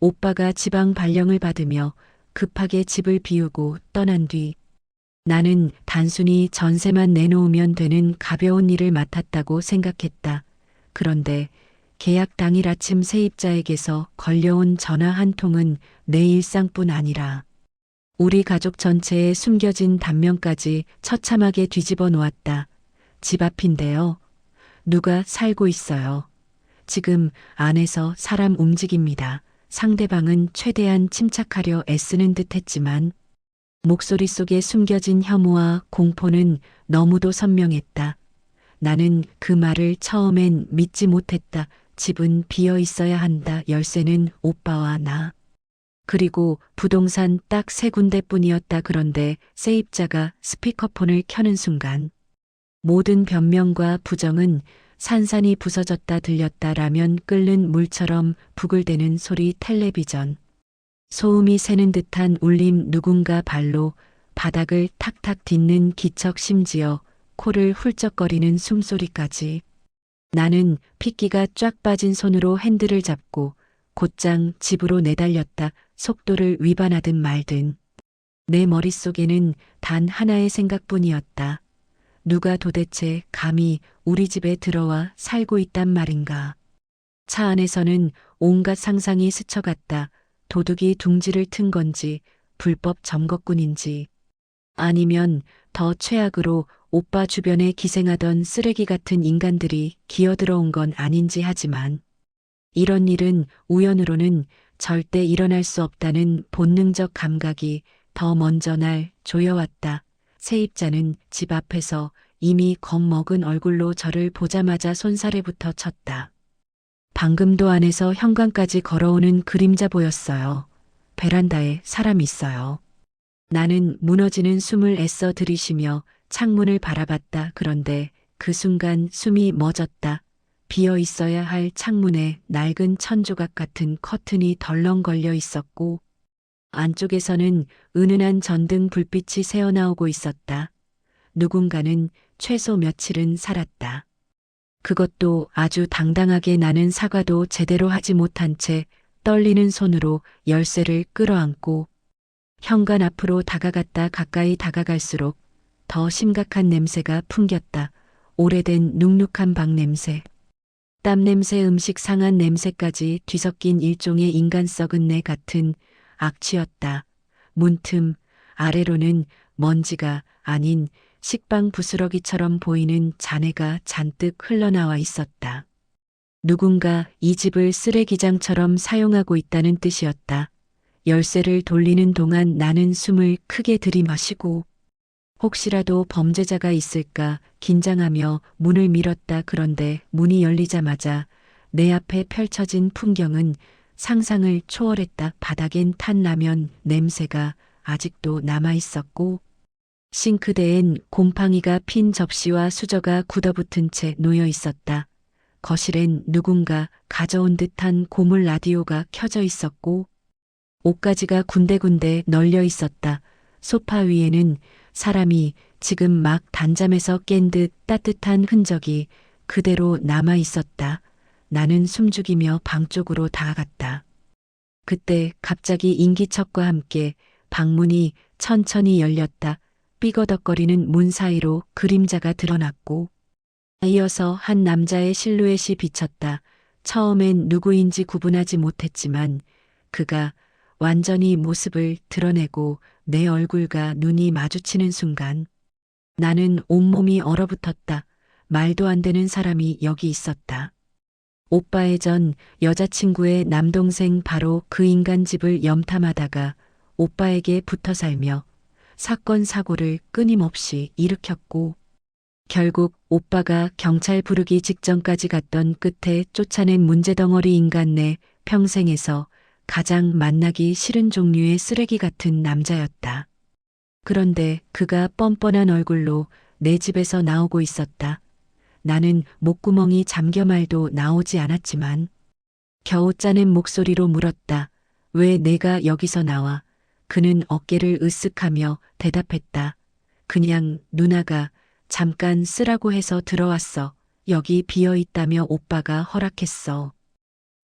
오빠가 지방 발령을 받으며 급하게 집을 비우고 떠난 뒤 나는 단순히 전세만 내놓으면 되는 가벼운 일을 맡았다고 생각했다. 그런데 계약 당일 아침 세입자에게서 걸려온 전화 한 통은 내 일상뿐 아니라 우리 가족 전체에 숨겨진 단면까지 처참하게 뒤집어 놓았다. 집 앞인데요. 누가 살고 있어요. 지금 안에서 사람 움직입니다. 상대방은 최대한 침착하려 애쓰는 듯 했지만 목소리 속에 숨겨진 혐오와 공포는 너무도 선명했다. 나는 그 말을 처음엔 믿지 못했다. 집은 비어 있어야 한다. 열쇠는 오빠와 나. 그리고 부동산 딱 세 군데뿐이었다. 그런데 세입자가 스피커폰을 켜는 순간 모든 변명과 부정은 산산이 부서졌다. 들렸다. 라면 끓는 물처럼 부글대는 소리, 텔레비전. 소음이 새는 듯한 울림, 누군가 발로 바닥을 탁탁 딛는 기척, 심지어 코를 훌쩍거리는 숨소리까지. 나는 핏기가 쫙 빠진 손으로 핸들을 잡고 곧장 집으로 내달렸다. 속도를 위반하든 말든. 내 머릿속에는 단 하나의 생각뿐이었다. 누가 도대체 감히 우리 집에 들어와 살고 있단 말인가. 차 안에서는 온갖 상상이 스쳐갔다. 도둑이 둥지를 튼 건지, 불법 점거꾼인지, 아니면 더 최악으로 오빠 주변에 기생하던 쓰레기 같은 인간들이 기어들어온 건 아닌지. 하지만 이런 일은 우연으로는 절대 일어날 수 없다는 본능적 감각이 더 먼저 날 조여왔다. 세입자는 집 앞에서 이미 겁먹은 얼굴로 저를 보자마자 손사래부터 쳤다. 방금도 안에서 현관까지 걸어오는 그림자 보였어요. 베란다에 사람 있어요. 나는 무너지는 숨을 애써 들이쉬며 창문을 바라봤다. 그런데 그 순간 숨이 멎었다. 비어 있어야 할 창문에 낡은 천조각 같은 커튼이 덜렁 걸려 있었고 안쪽에서는 은은한 전등 불빛이 새어나오고 있었다. 누군가는 최소 며칠은 살았다. 그것도 아주 당당하게. 나는 사과도 제대로 하지 못한 채 떨리는 손으로 열쇠를 끌어안고 현관 앞으로 다가갔다. 가까이 다가갈수록 더 심각한 냄새가 풍겼다. 오래된 눅눅한 방 냄새. 땀 냄새, 음식 상한 냄새까지 뒤섞인 일종의 인간 썩은 내 같은 악취였다. 문틈 아래로는 먼지가 아닌 식빵 부스러기처럼 보이는 잔해가 잔뜩 흘러나와 있었다. 누군가 이 집을 쓰레기장처럼 사용하고 있다는 뜻이었다. 열쇠를 돌리는 동안 나는 숨을 크게 들이마시고 혹시라도 범죄자가 있을까 긴장하며 문을 밀었다. 그런데 문이 열리자마자 내 앞에 펼쳐진 풍경은 상상을 초월했다. 바닥엔 탄 라면 냄새가 아직도 남아 있었고 싱크대엔 곰팡이가 핀 접시와 수저가 굳어붙은 채 놓여 있었다. 거실엔 누군가 가져온 듯한 고물 라디오가 켜져 있었고 옷가지가 군데군데 널려 있었다. 소파 위에는 사람이 지금 막 단잠에서 깬 듯 따뜻한 흔적이 그대로 남아 있었다. 나는 숨죽이며 방 쪽으로 다가갔다. 그때 갑자기 인기척과 함께 방문이 천천히 열렸다. 삐거덕거리는 문 사이로 그림자가 드러났고 이어서 한 남자의 실루엣이 비쳤다. 처음엔 누구인지 구분하지 못했지만 그가 완전히 모습을 드러내고 내 얼굴과 눈이 마주치는 순간 나는 온몸이 얼어붙었다. 말도 안 되는 사람이 여기 있었다. 오빠의 전 여자친구의 남동생, 바로 그 인간 집을 염탐하다가 오빠에게 붙어 살며 사건 사고를 끊임없이 일으켰고 결국 오빠가 경찰 부르기 직전까지 갔던 끝에 쫓아낸 문제덩어리 인간. 내 평생에서 가장 만나기 싫은 종류의 쓰레기 같은 남자였다. 그런데 그가 뻔뻔한 얼굴로 내 집에서 나오고 있었다. 나는 목구멍이 잠겨 말도 나오지 않았지만 겨우 짜낸 목소리로 물었다. 왜 내가 여기서 나와? 그는 어깨를 으쓱하며 대답했다. 그냥 누나가 잠깐 쓰라고 해서 들어왔어. 여기 비어 있다며 오빠가 허락했어.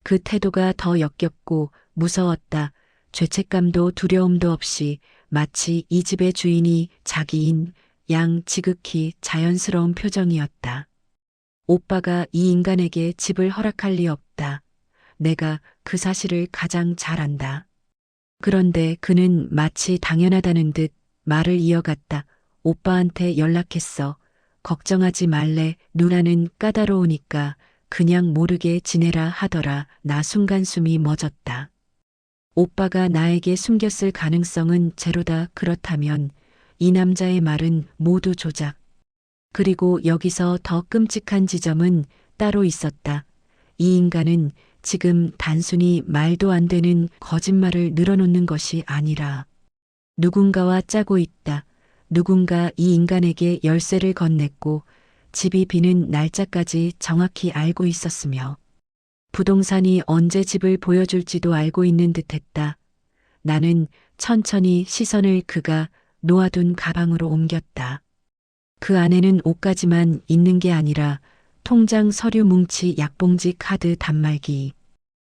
그 태도가 더 역겹고 무서웠다. 죄책감도 두려움도 없이 마치 이 집의 주인이 자기인 양 지극히 자연스러운 표정이었다. 오빠가 이 인간에게 집을 허락할 리 없다. 내가 그 사실을 가장 잘 안다. 그런데 그는 마치 당연하다는 듯 말을 이어갔다. 오빠한테 연락했어. 걱정하지 말래. 누나는 까다로우니까 그냥 모르게 지내라 하더라. 나 순간 숨이 멎었다. 오빠가 나에게 숨겼을 가능성은 제로다. 그렇다면 이 남자의 말은 모두 조작. 그리고 여기서 더 끔찍한 지점은 따로 있었다. 이 인간은 지금 단순히 말도 안 되는 거짓말을 늘어놓는 것이 아니라 누군가와 짜고 있다. 누군가 이 인간에게 열쇠를 건넸고 집이 비는 날짜까지 정확히 알고 있었으며 부동산이 언제 집을 보여줄지도 알고 있는 듯했다. 나는 천천히 시선을 그가 놓아둔 가방으로 옮겼다. 그 안에는 옷가지만 있는 게 아니라 통장 서류 뭉치, 약봉지, 카드, 단말기,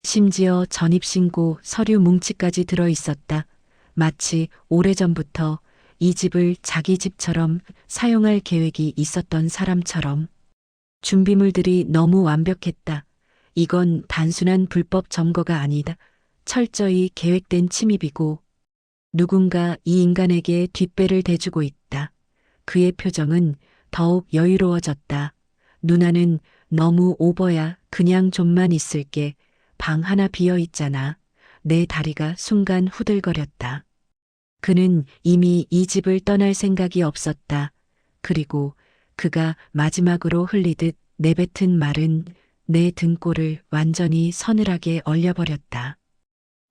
심지어 전입신고 서류 뭉치까지 들어 있었다. 마치 오래전부터 이 집을 자기 집처럼 사용할 계획이 있었던 사람처럼. 준비물들이 너무 완벽했다. 이건 단순한 불법 점거가 아니다. 철저히 계획된 침입이고 누군가 이 인간에게 뒷배를 대주고 있다. 그의 표정은 더욱 여유로워졌다. 누나는 너무 오버야. 그냥 좀만 있을게. 방 하나 비어 있잖아. 내 다리가 순간 후들거렸다. 그는 이미 이 집을 떠날 생각이 없었다. 그리고 그가 마지막으로 흘리듯 내뱉은 말은 내 등골을 완전히 서늘하게 얼려버렸다.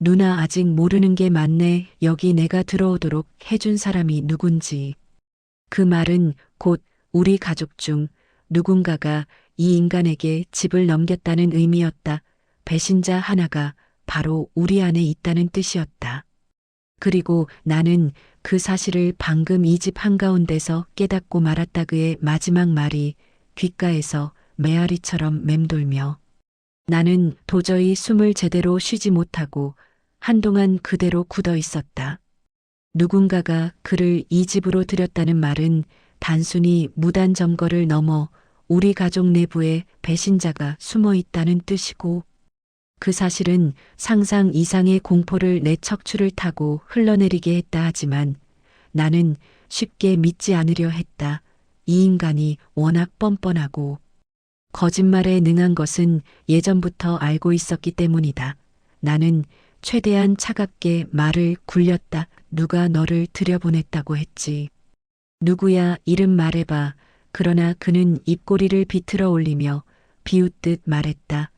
누나 아직 모르는 게 많네. 여기 내가 들어오도록 해준 사람이 누군지. 그 말은 곧 우리 가족 중 누군가가 이 인간에게 집을 넘겼다는 의미였다. 배신자 하나가 바로 우리 안에 있다는 뜻이었다. 그리고 나는 그 사실을 방금 이 집 한가운데서 깨닫고 말았다. 그의 마지막 말이 귓가에서 메아리처럼 맴돌며 나는 도저히 숨을 제대로 쉬지 못하고 한동안 그대로 굳어 있었다. 누군가가 그를 이 집으로 들였다는 말은 단순히 무단 점거를 넘어 우리 가족 내부에 배신자가 숨어 있다는 뜻이고 그 사실은 상상 이상의 공포를 내 척추를 타고 흘러내리게 했다. 하지만 나는 쉽게 믿지 않으려 했다. 이 인간이 워낙 뻔뻔하고 거짓말에 능한 것은 예전부터 알고 있었기 때문이다. 나는 최대한 차갑게 말을 굴렸다. 누가 너를 들여보냈다고 했지. 누구야? 이름 말해봐. 그러나 그는 입꼬리를 비틀어 올리며 비웃듯 말했다.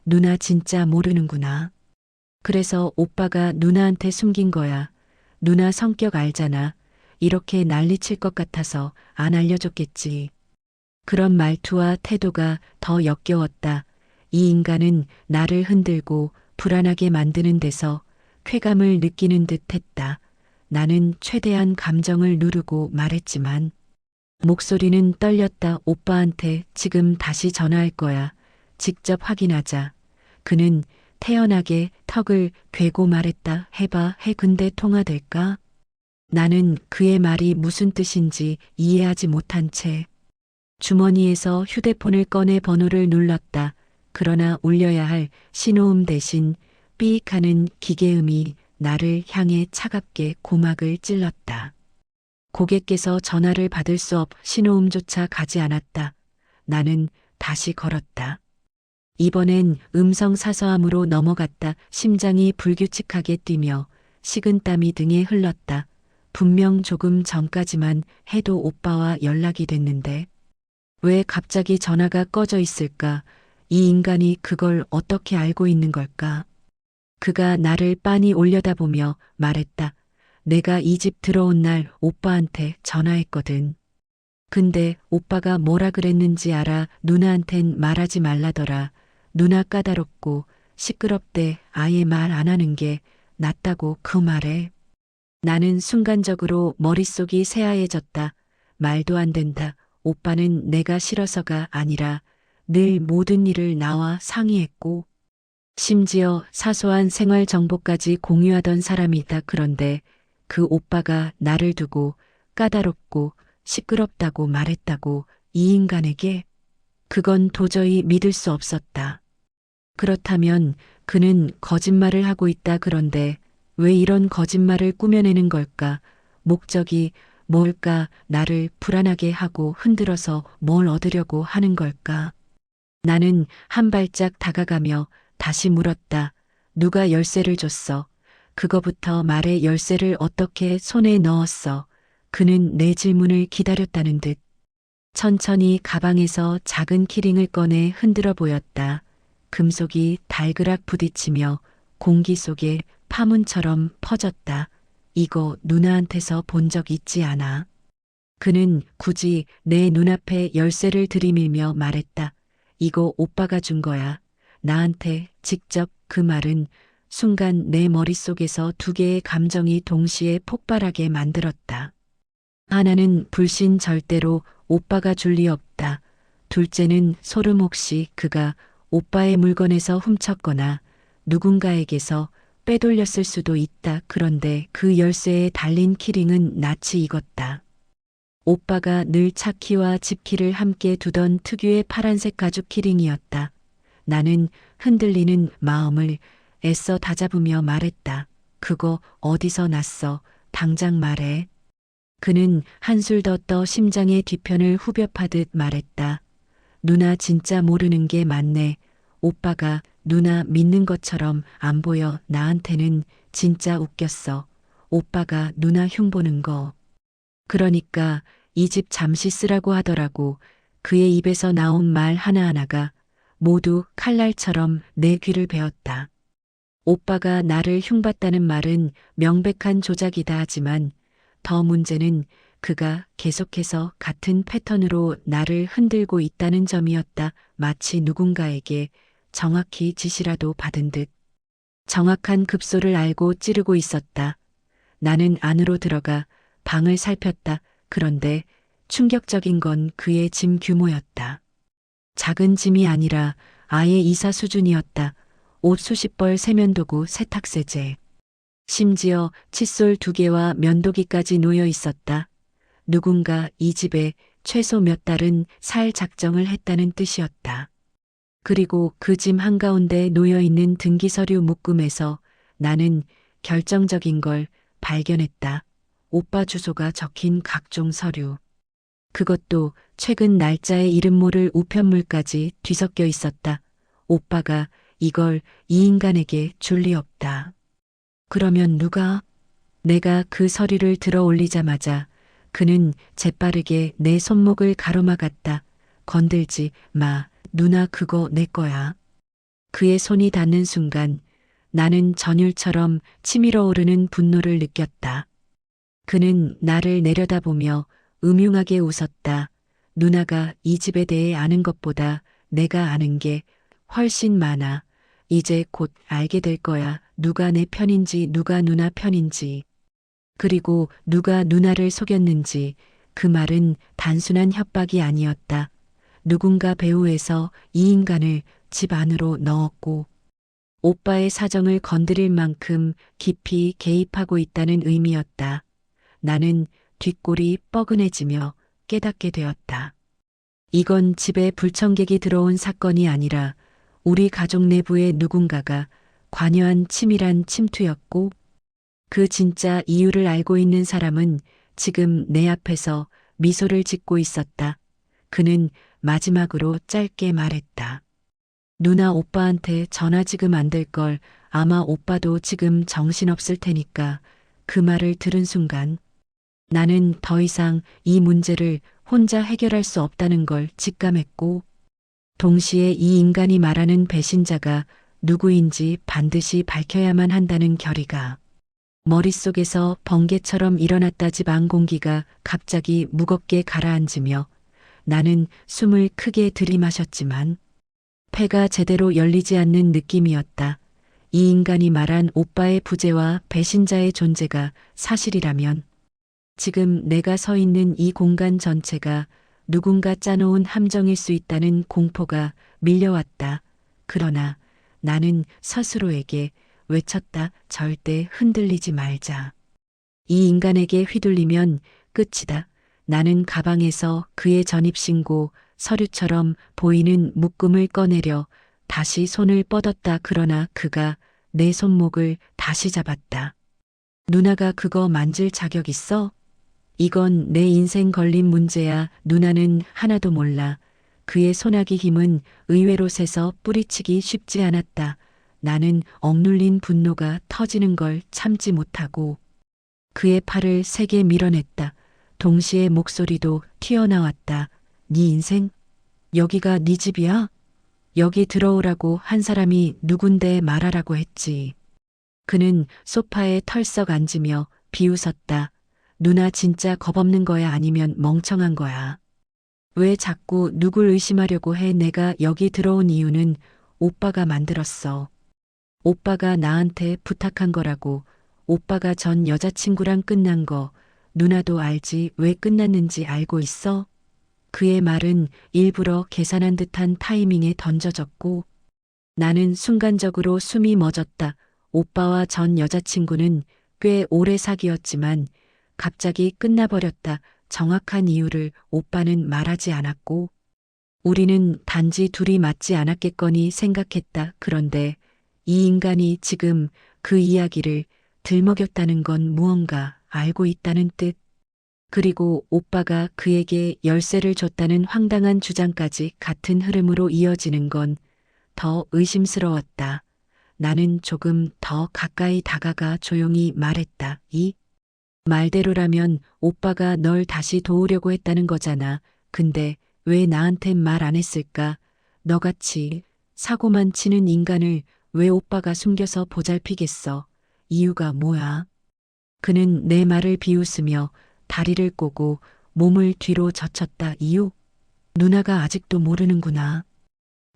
누나 진짜 모르는구나. 그래서 오빠가 누나한테 숨긴 거야. 누나 성격 알잖아. 이렇게 난리칠 것 같아서 안 알려줬겠지. 그런 말투와 태도가 더 역겨웠다. 이 인간은 나를 흔들고 불안하게 만드는 데서 쾌감을 느끼는 듯 했다. 나는 최대한 감정을 누르고 말했지만 목소리는 떨렸다. 오빠한테 지금 다시 전화할 거야. 직접 확인하자. 그는 태연하게 턱을 괴고 말했다. 해봐. 근데 통화될까? 나는 그의 말이 무슨 뜻인지 이해하지 못한 채 주머니에서 휴대폰을 꺼내 번호를 눌렀다. 그러나 울려야 할 신호음 대신 삐익 하는 기계음이 나를 향해 차갑게 고막을 찔렀다. 고객께서 전화를 받을 수 없 신호음조차 가지 않았다. 나는 다시 걸었다. 이번엔 음성 사서함으로 넘어갔다. 심장이 불규칙하게 뛰며 식은땀이 등에 흘렀다. 분명 조금 전까지만 해도 오빠와 연락이 됐는데 왜 갑자기 전화가 꺼져 있을까? 이 인간이 그걸 어떻게 알고 있는 걸까? 그가 나를 빤히 올려다보며 말했다. 내가 이 집 들어온 날 오빠한테 전화했거든. 근데 오빠가 뭐라 그랬는지 알아? 누나한텐 말하지 말라더라. 누나 까다롭고 시끄럽대. 아예 말 안 하는 게 낫다고 그 말에. 나는 순간적으로 머릿속이 새하얘졌다. 말도 안 된다. 오빠는 내가 싫어서가 아니라 늘 모든 일을 나와 상의했고 심지어 사소한 생활 정보까지 공유하던 사람이다. 그런데 그 오빠가 나를 두고 까다롭고 시끄럽다고 말했다고 이 인간에게 그건 도저히 믿을 수 없었다. 그렇다면 그는 거짓말을 하고 있다. 그런데 왜 이런 거짓말을 꾸며내는 걸까? 목적이 뭘까? 나를 불안하게 하고 흔들어서 뭘 얻으려고 하는 걸까? 나는 한 발짝 다가가며 다시 물었다. 누가 열쇠를 줬어? 그거부터 말해. 열쇠를 어떻게 손에 넣었어? 그는 내 질문을 기다렸다는 듯 천천히 가방에서 작은 키링을 꺼내 흔들어 보였다. 금속이 달그락 부딪히며 공기 속에 파문처럼 퍼졌다. 이거 누나한테서 본 적 있지 않아? 그는 굳이 내 눈앞에 열쇠를 들이밀며 말했다. 이거 오빠가 준 거야. 나한테 직접. 그 말은 순간 내 머릿속에서 두 개의 감정이 동시에 폭발하게 만들었다. 하나는 불신, 절대로 오빠가 줄 리 없다. 둘째는 소름, 혹시 그가 오빠의 물건에서 훔쳤거나 누군가에게서 빼돌렸을 수도 있다. 그런데 그 열쇠에 달린 키링은 낯이 익었다. 오빠가 늘 차키와 집키를 함께 두던 특유의 파란색 가죽 키링이었다. 나는 흔들리는 마음을 애써 다잡으며 말했다. 그거 어디서 났어? 당장 말해. 그는 한술 더 떠 심장의 뒤편을 후벼 파듯 말했다. 누나 진짜 모르는 게 많네. 오빠가 누나 믿는 것처럼 안 보여. 나한테는 진짜 웃겼어. 오빠가 누나 흉보는 거. 그러니까 이 집 잠시 쓰라고 하더라고. 그의 입에서 나온 말 하나하나가 모두 칼날처럼 내 귀를 베었다. 오빠가 나를 흉봤다는 말은 명백한 조작이다. 하지만 더 문제는 그가 계속해서 같은 패턴으로 나를 흔들고 있다는 점이었다. 마치 누군가에게 정확히 지시라도 받은 듯 정확한 급소를 알고 찌르고 있었다. 나는 안으로 들어가 방을 살폈다. 그런데 충격적인 건 그의 짐 규모였다. 작은 짐이 아니라 아예 이사 수준이었다. 옷 수십 벌, 세면도구, 세탁세제. 심지어 칫솔 2개와 면도기까지 놓여 있었다. 누군가 이 집에 최소 몇 달은 살 작정을 했다는 뜻이었다. 그리고 그 짐 한가운데 놓여 있는 등기서류 묶음에서 나는 결정적인 걸 발견했다. 오빠 주소가 적힌 각종 서류. 그것도 최근 날짜에 이름 모를 우편물까지 뒤섞여 있었다. 오빠가 이걸 이 인간에게 줄 리 없다. 그러면 누가? 내가 그 서류를 들어 올리자마자 그는 재빠르게 내 손목을 가로막았다. 건들지 마. 누나 그거 내 거야. 그의 손이 닿는 순간 나는 전율처럼 치밀어 오르는 분노를 느꼈다. 그는 나를 내려다보며 음흉하게 웃었다. 누나가 이 집에 대해 아는 것보다 내가 아는 게 훨씬 많아. 이제 곧 알게 될 거야. 누가 내 편인지, 누가 누나 편인지. 그리고 누가 누나를 속였는지. 그 말은 단순한 협박이 아니었다. 누군가 배후에서 이 인간을 집 안으로 넣었고 오빠의 사정을 건드릴 만큼 깊이 개입하고 있다는 의미였다. 나는 뒷골이 뻐근해지며 깨닫게 되었다. 이건 집에 불청객이 들어온 사건이 아니라 우리 가족 내부의 누군가가 관여한 치밀한 침투였고 그 진짜 이유를 알고 있는 사람은 지금 내 앞에서 미소를 짓고 있었다. 그는 마지막으로 짧게 말했다. 누나 오빠한테 전화 지금 안 될 걸. 아마 오빠도 지금 정신없을 테니까. 그 말을 들은 순간 나는 더 이상 이 문제를 혼자 해결할 수 없다는 걸 직감했고 동시에 이 인간이 말하는 배신자가 누구인지 반드시 밝혀야만 한다는 결의가 머릿속에서 번개처럼 일어났다. 집 안 공기가 갑자기 무겁게 가라앉으며 나는 숨을 크게 들이마셨지만 폐가 제대로 열리지 않는 느낌이었다. 이 인간이 말한 오빠의 부재와 배신자의 존재가 사실이라면 지금 내가 서 있는 이 공간 전체가 누군가 짜놓은 함정일 수 있다는 공포가 밀려왔다. 그러나 나는 스스로에게 외쳤다. 절대 흔들리지 말자. 이 인간에게 휘둘리면 끝이다. 나는 가방에서 그의 전입신고 서류처럼 보이는 묶음을 꺼내려 다시 손을 뻗었다. 그러나 그가 내 손목을 다시 잡았다. 누나가 그거 만질 자격 있어? 이건 내 인생 걸린 문제야. 누나는 하나도 몰라. 그의 소나기 힘은 의외로 세서 뿌리치기 쉽지 않았다. 나는 억눌린 분노가 터지는 걸 참지 못하고 그의 팔을 세게 밀어냈다. 동시에 목소리도 튀어나왔다. 네 인생? 여기가 네 집이야? 여기 들어오라고 한 사람이 누군데 말하라고 했지. 그는 소파에 털썩 앉으며 비웃었다. 누나 진짜 겁없는 거야 아니면 멍청한 거야? 왜 자꾸 누굴 의심하려고 해? 내가 여기 들어온 이유는 오빠가 만들었어. 오빠가 나한테 부탁한 거라고. 오빠가 전 여자친구랑 끝난 거 누나도 알지. 왜 끝났는지 알고 있어? 그의 말은 일부러 계산한 듯한 타이밍에 던져졌고 나는 순간적으로 숨이 멎었다. 오빠와 전 여자친구는 꽤 오래 사귀었지만 갑자기 끝나버렸다. 정확한 이유를 오빠는 말하지 않았고 우리는 단지 둘이 맞지 않았겠거니 생각했다. 그런데 이 인간이 지금 그 이야기를 들먹였다는 건 무언가 알고 있다는 뜻. 그리고 오빠가 그에게 열쇠를 줬다는 황당한 주장까지 같은 흐름으로 이어지는 건 더 의심스러웠다. 나는 조금 더 가까이 다가가 조용히 말했다. 이 말대로라면 오빠가 널 다시 도우려고 했다는 거잖아. 근데 왜 나한텐 말 안 했을까? 너같이 사고만 치는 인간을 왜 오빠가 숨겨서 보살피겠어? 이유가 뭐야? 그는 내 말을 비웃으며 다리를 꼬고 몸을 뒤로 젖혔다. 이유? 누나가 아직도 모르는구나.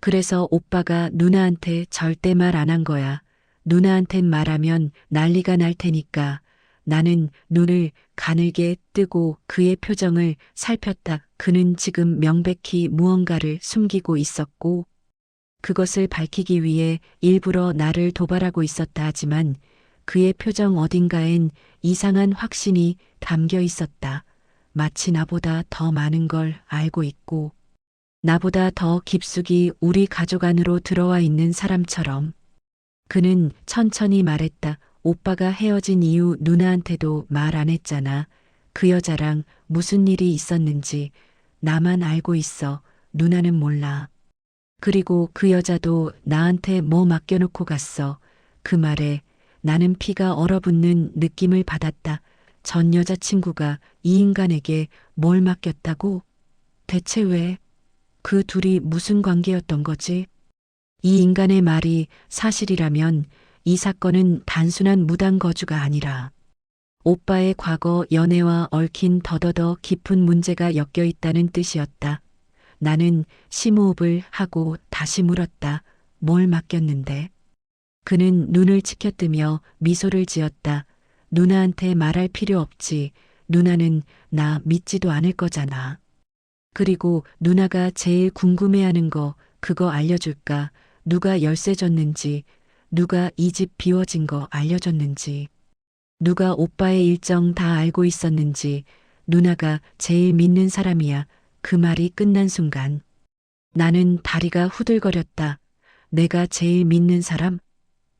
그래서 오빠가 누나한테 절대 말 안 한 거야. 누나한텐 말하면 난리가 날 테니까. 나는 눈을 가늘게 뜨고 그의 표정을 살폈다. 그는 지금 명백히 무언가를 숨기고 있었고 그것을 밝히기 위해 일부러 나를 도발하고 있었다 하지만 그의 표정 어딘가엔 이상한 확신이 담겨 있었다. 마치 나보다 더 많은 걸 알고 있고 나보다 더 깊숙이 우리 가족 안으로 들어와 있는 사람처럼. 그는 천천히 말했다. 오빠가 헤어진 이후 누나한테도 말 안 했잖아. 그 여자랑 무슨 일이 있었는지 나만 알고 있어. 누나는 몰라. 그리고 그 여자도 나한테 뭐 맡겨놓고 갔어. 그 말에 나는 피가 얼어붙는 느낌을 받았다. 전 여자친구가 이 인간에게 뭘 맡겼다고? 대체 왜? 그 둘이 무슨 관계였던 거지? 이 인간의 말이 사실이라면 이 사건은 단순한 무단 거주가 아니라 오빠의 과거 연애와 얽힌 더더더 깊은 문제가 엮여 있다는 뜻이었다. 나는 심호흡을 하고 다시 물었다. 뭘 맡겼는데? 그는 눈을 치켜뜨며 미소를 지었다. 누나한테 말할 필요 없지. 누나는 나 믿지도 않을 거잖아. 그리고 누나가 제일 궁금해하는 거 그거 알려줄까? 누가 열쇠 줬는지, 누가 이 집 비워진 거 알려줬는지, 누가 오빠의 일정 다 알고 있었는지. 누나가 제일 믿는 사람이야. 그 말이 끝난 순간 나는 다리가 후들거렸다. 내가 제일 믿는 사람?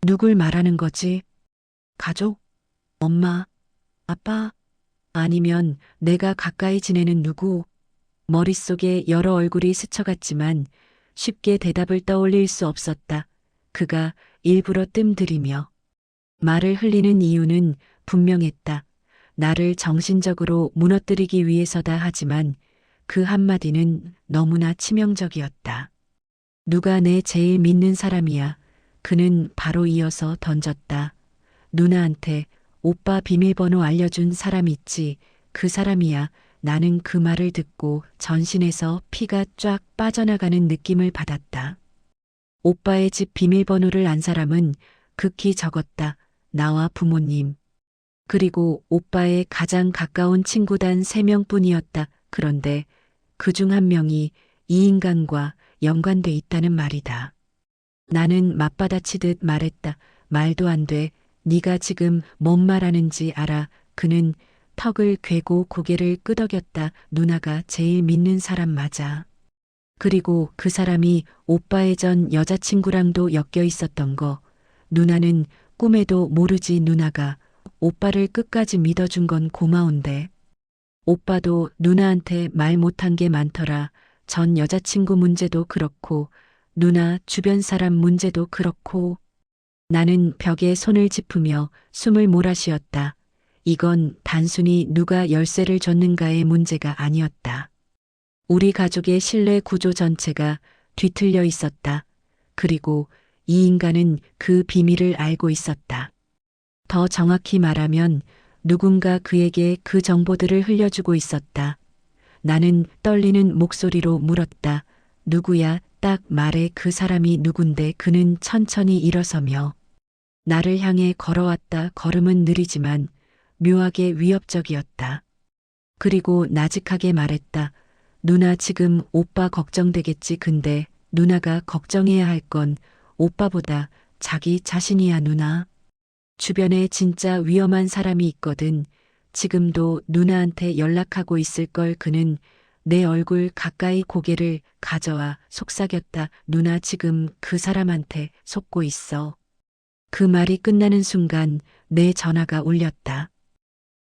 누굴 말하는 거지? 가족? 엄마? 아빠? 아니면 내가 가까이 지내는 누구? 머릿속에 여러 얼굴이 스쳐갔지만 쉽게 대답을 떠올릴 수 없었다. 그가 일부러 뜸들이며 말을 흘리는 이유는 분명했다. 나를 정신적으로 무너뜨리기 위해서다 하지만 그 한마디는 너무나 치명적이었다. 누가 내 제일 믿는 사람이야? 그는 바로 이어서 던졌다. 누나한테 오빠 비밀번호 알려준 사람 있지? 그 사람이야. 나는 그 말을 듣고 전신에서 피가 쫙 빠져나가는 느낌을 받았다. 오빠의 집 비밀번호를 안 사람은 극히 적었다. 나와 부모님. 그리고 오빠의 가장 가까운 친구단 3명뿐이었다. 그런데 그 중 한 명이 이 인간과 연관돼 있다는 말이다. 나는 맞받아치듯 말했다. 말도 안 돼. 네가 지금 뭔 말하는지 알아. 그는 턱을 괴고 고개를 끄덕였다. 누나가 제일 믿는 사람 맞아. 그리고 그 사람이 오빠의 전 여자친구랑도 엮여 있었던 거. 누나는 꿈에도 모르지. 누나가 오빠를 끝까지 믿어준 건 고마운데. 오빠도 누나한테 말 못한 게 많더라. 전 여자친구 문제도 그렇고, 누나 주변 사람 문제도 그렇고. 나는 벽에 손을 짚으며 숨을 몰아쉬었다. 이건 단순히 누가 열쇠를 줬는가의 문제가 아니었다. 우리 가족의 신뢰 구조 전체가 뒤틀려 있었다. 그리고 이 인간은 그 비밀을 알고 있었다. 더 정확히 말하면 누군가 그에게 그 정보들을 흘려주고 있었다. 나는 떨리는 목소리로 물었다. 누구야? 딱 말해. 그 사람이 누군데? 그는 천천히 일어서며 나를 향해 걸어왔다. 걸음은 느리지만 묘하게 위협적이었다. 그리고 나직하게 말했다. 누나 지금 오빠 걱정되겠지. 근데 누나가 걱정해야 할 건 오빠보다 자기 자신이야. 누나. 주변에 진짜 위험한 사람이 있거든. 지금도 누나한테 연락하고 있을 걸. 그는 내 얼굴 가까이 고개를 가져와 속삭였다. 누나 지금 그 사람한테 속고 있어. 그 말이 끝나는 순간 내 전화가 울렸다.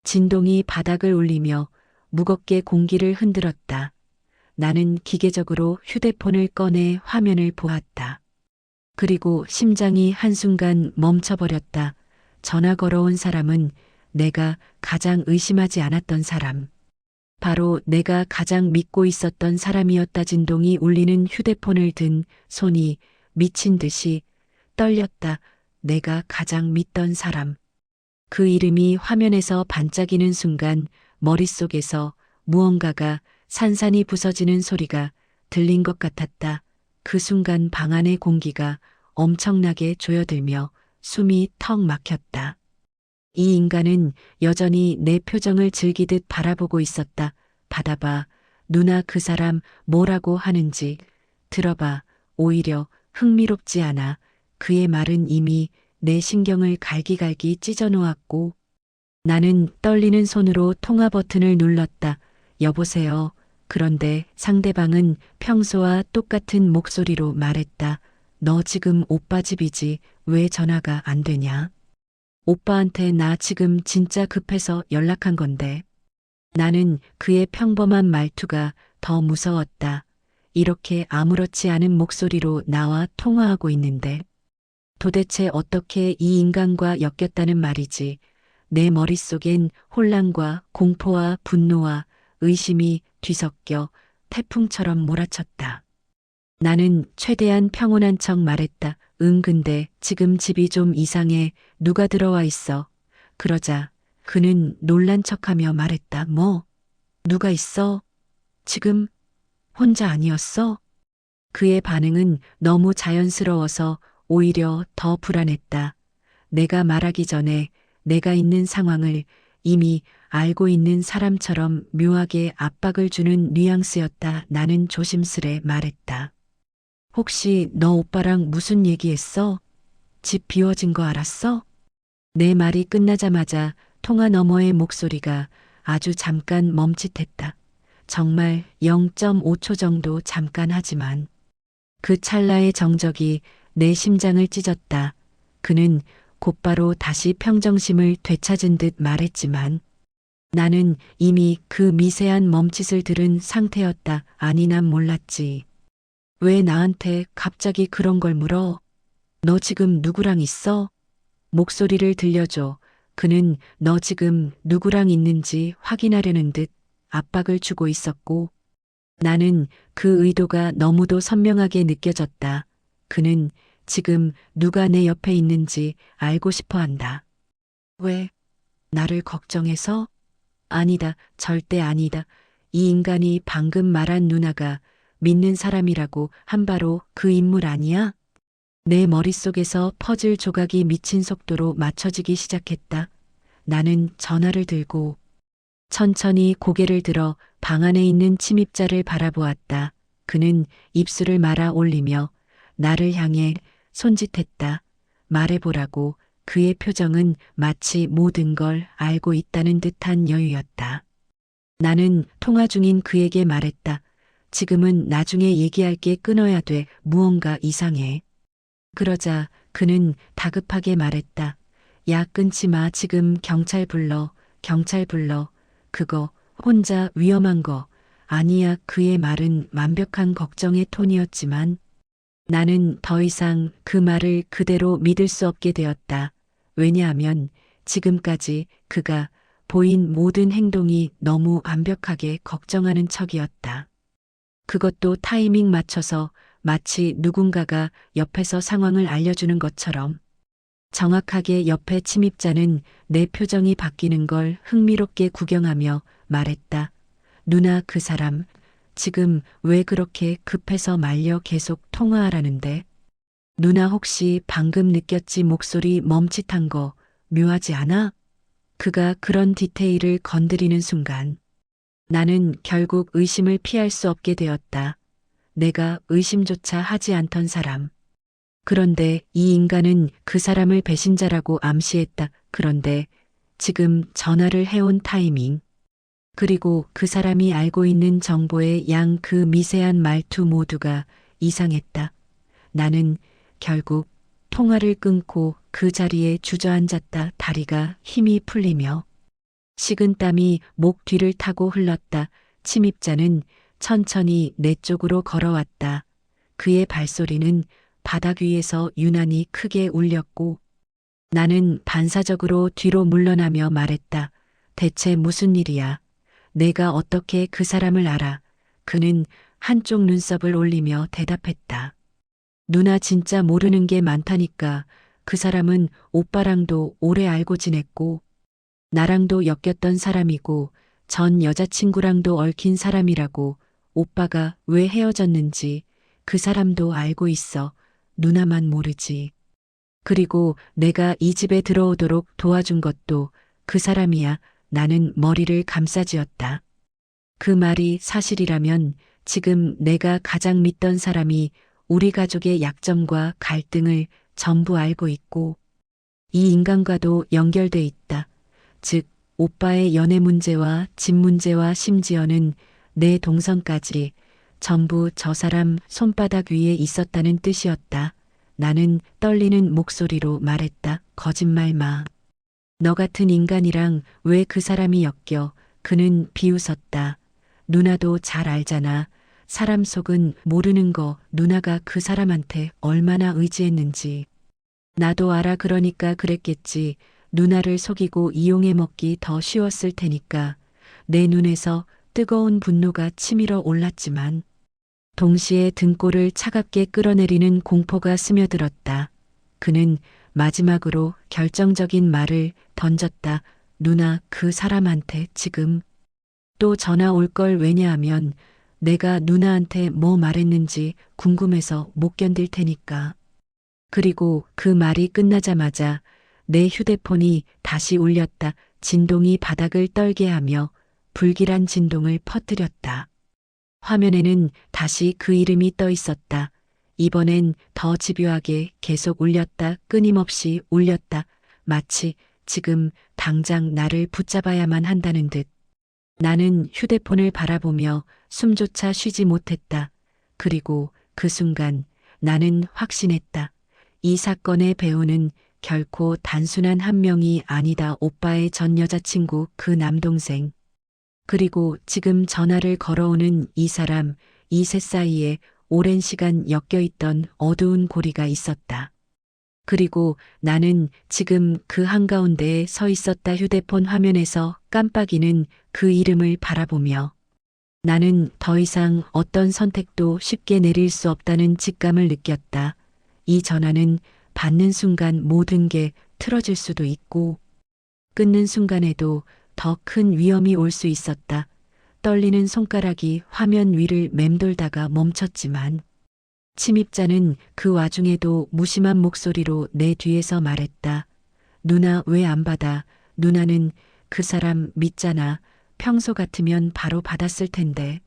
진동이 바닥을 울리며 무겁게 공기를 흔들었다. 나는 기계적으로 휴대폰을 꺼내 화면을 보았다. 그리고 심장이 한순간 멈춰버렸다. 전화 걸어온 사람은 내가 가장 의심하지 않았던 사람. 바로 내가 가장 믿고 있었던 사람이었다. 진동이 울리는 휴대폰을 든 손이 미친 듯이 떨렸다. 내가 가장 믿던 사람. 그 이름이 화면에서 반짝이는 순간 머릿속에서 무언가가 산산이 부서지는 소리가 들린 것 같았다. 그 순간 방 안의 공기가 엄청나게 조여들며 숨이 턱 막혔다. 이 인간은 여전히 내 표정을 즐기듯 바라보고 있었다. 받아봐. 누나 그 사람 뭐라고 하는지 들어봐. 오히려 흥미롭지 않아. 그의 말은 이미 내 신경을 갈기갈기 찢어 놓았고 나는 떨리는 손으로 통화 버튼을 눌렀다. 여보세요. 그런데 상대방은 평소와 똑같은 목소리로 말했다. 너 지금 오빠 집이지. 왜 전화가 안 되냐? 오빠한테 나 지금 진짜 급해서 연락한 건데. 나는 그의 평범한 말투가 더 무서웠다. 이렇게 아무렇지 않은 목소리로 나와 통화하고 있는데 도대체 어떻게 이 인간과 엮였다는 말이지. 내 머릿속엔 혼란과 공포와 분노와 의심이 뒤섞여 태풍처럼 몰아쳤다. 나는 최대한 평온한 척 말했다. 응, 근데 지금 집이 좀 이상해. 누가 들어와 있어. 그러자 그는 놀란 척하며 말했다. 뭐? 누가 있어? 지금 혼자 아니었어? 그의 반응은 너무 자연스러워서 오히려 더 불안했다. 내가 말하기 전에 내가 있는 상황을 이미 알고 있는 사람처럼 묘하게 압박을 주는 뉘앙스였다. 나는 조심스레 말했다. 혹시 너 오빠랑 무슨 얘기했어? 집 비워진 거 알았어? 내 말이 끝나자마자 통화 너머의 목소리가 아주 잠깐 멈칫했다. 정말 0.5초 정도 잠깐 하지만 그 찰나의 정적이 내 심장을 찢었다. 그는 곧바로 다시 평정심을 되찾은 듯 말했지만 나는 이미 그 미세한 멈칫을 들은 상태였다. 아니, 난 몰랐지. 왜 나한테 갑자기 그런 걸 물어? 너 지금 누구랑 있어? 목소리를 들려줘. 그는 너 지금 누구랑 있는지 확인하려는 듯 압박을 주고 있었고 나는 그 의도가 너무도 선명하게 느껴졌다. 그는 지금 누가 내 옆에 있는지 알고 싶어 한다. 왜? 나를 걱정해서? 아니다. 절대 아니다. 이 인간이 방금 말한 누나가 믿는 사람이라고 한 바로 그 인물 아니야? 내 머릿속에서 퍼즐 조각이 미친 속도로 맞춰지기 시작했다. 나는 전화를 들고 천천히 고개를 들어 방 안에 있는 침입자를 바라보았다. 그는 입술을 말아 올리며 나를 향해 손짓했다. 말해보라고. 그의 표정은 마치 모든 걸 알고 있다는 듯한 여유였다. 나는 통화 중인 그에게 말했다. 지금은 나중에 얘기할 게 끊어야 돼. 무언가 이상해. 그러자 그는 다급하게 말했다. 야, 끊지 마. 지금 경찰 불러. 경찰 불러. 그거 혼자 위험한 거 아니야. 그의 말은 완벽한 걱정의 톤이었지만 나는 더 이상 그 말을 그대로 믿을 수 없게 되었다. 왜냐하면 지금까지 그가 보인 모든 행동이 너무 완벽하게 걱정하는 척이었다. 그것도 타이밍 맞춰서 마치 누군가가 옆에서 상황을 알려주는 것처럼. 정확하게 옆에 침입자는 내 표정이 바뀌는 걸 흥미롭게 구경하며 말했다. 누나, 그 사람 지금 왜 그렇게 급해서 말려 계속 통화하라는데? 누나 혹시 방금 느꼈지? 목소리 멈칫한 거 묘하지 않아? 그가 그런 디테일을 건드리는 순간 나는 결국 의심을 피할 수 없게 되었다. 내가 의심조차 하지 않던 사람. 그런데 이 인간은 그 사람을 배신자라고 암시했다. 그런데 지금 전화를 해온 타이밍. 그리고 그 사람이 알고 있는 정보의 양, 그 미세한 말투 모두가 이상했다. 나는 결국 통화를 끊고 그 자리에 주저앉았다. 다리가 힘이 풀리며 식은땀이 목 뒤를 타고 흘렀다. 침입자는 천천히 내 쪽으로 걸어왔다. 그의 발소리는 바닥 위에서 유난히 크게 울렸고 나는 반사적으로 뒤로 물러나며 말했다. 대체 무슨 일이야? 내가 어떻게 그 사람을 알아? 그는 한쪽 눈썹을 올리며 대답했다. 누나, 진짜 모르는 게 많다니까. 그 사람은 오빠랑도 오래 알고 지냈고 나랑도 엮였던 사람이고 전 여자친구랑도 얽힌 사람이라고. 오빠가 왜 헤어졌는지 그 사람도 알고 있어. 누나만 모르지. 그리고 내가 이 집에 들어오도록 도와준 것도 그 사람이야. 나는 머리를 감싸쥐었다. 그 말이 사실이라면 지금 내가 가장 믿던 사람이 우리 가족의 약점과 갈등을 전부 알고 있고 이 인간과도 연결돼 있다. 즉, 오빠의 연애 문제와 집 문제와 심지어는 내 동선까지 전부 저 사람 손바닥 위에 있었다는 뜻이었다. 나는 떨리는 목소리로 말했다. 거짓말 마. 너 같은 인간이랑 왜 그 사람이 엮여? 그는 비웃었다. 누나도 잘 알잖아. 사람 속은 모르는 거. 누나가 그 사람한테 얼마나 의지했는지. 나도 알아. 그러니까 그랬겠지. 누나를 속이고 이용해 먹기 더 쉬웠을 테니까. 내 눈에서 뜨거운 분노가 치밀어 올랐지만 동시에 등골을 차갑게 끌어내리는 공포가 스며들었다. 그는 마지막으로 결정적인 말을 던졌다. 누나, 그 사람한테 지금 또 전화 올 걸. 왜냐하면 내가 누나한테 뭐 말했는지 궁금해서 못 견딜 테니까. 그리고 그 말이 끝나자마자 내 휴대폰이 다시 울렸다. 진동이 바닥을 떨게 하며 불길한 진동을 퍼뜨렸다. 화면에는 다시 그 이름이 떠 있었다. 이번엔 더 집요하게 계속 울렸다. 끊임없이 울렸다. 마치 지금 당장 나를 붙잡아야만 한다는 듯. 나는 휴대폰을 바라보며 숨조차 쉬지 못했다. 그리고 그 순간 나는 확신했다. 이 사건의 배우는 결코 단순한 한 명이 아니다. 오빠의 전 여자친구, 그 남동생. 그리고 지금 전화를 걸어오는 이 사람, 이 셋 사이에 오랜 시간 엮여있던 어두운 고리가 있었다. 그리고 나는 지금 그 한가운데에 서 있었다. 휴대폰 화면에서 깜빡이는 그 이름을 바라보며 나는 더 이상 어떤 선택도 쉽게 내릴 수 없다는 직감을 느꼈다. 이 전화는 받는 순간 모든 게 틀어질 수도 있고 끊는 순간에도 더 큰 위험이 올 수 있었다. 떨리는 손가락이 화면 위를 맴돌다가 멈췄지만 침입자는 그 와중에도 무심한 목소리로 내 뒤에서 말했다. 누나, 왜 안 받아? 누나는 그 사람 믿잖아. 평소 같으면 바로 받았을 텐데.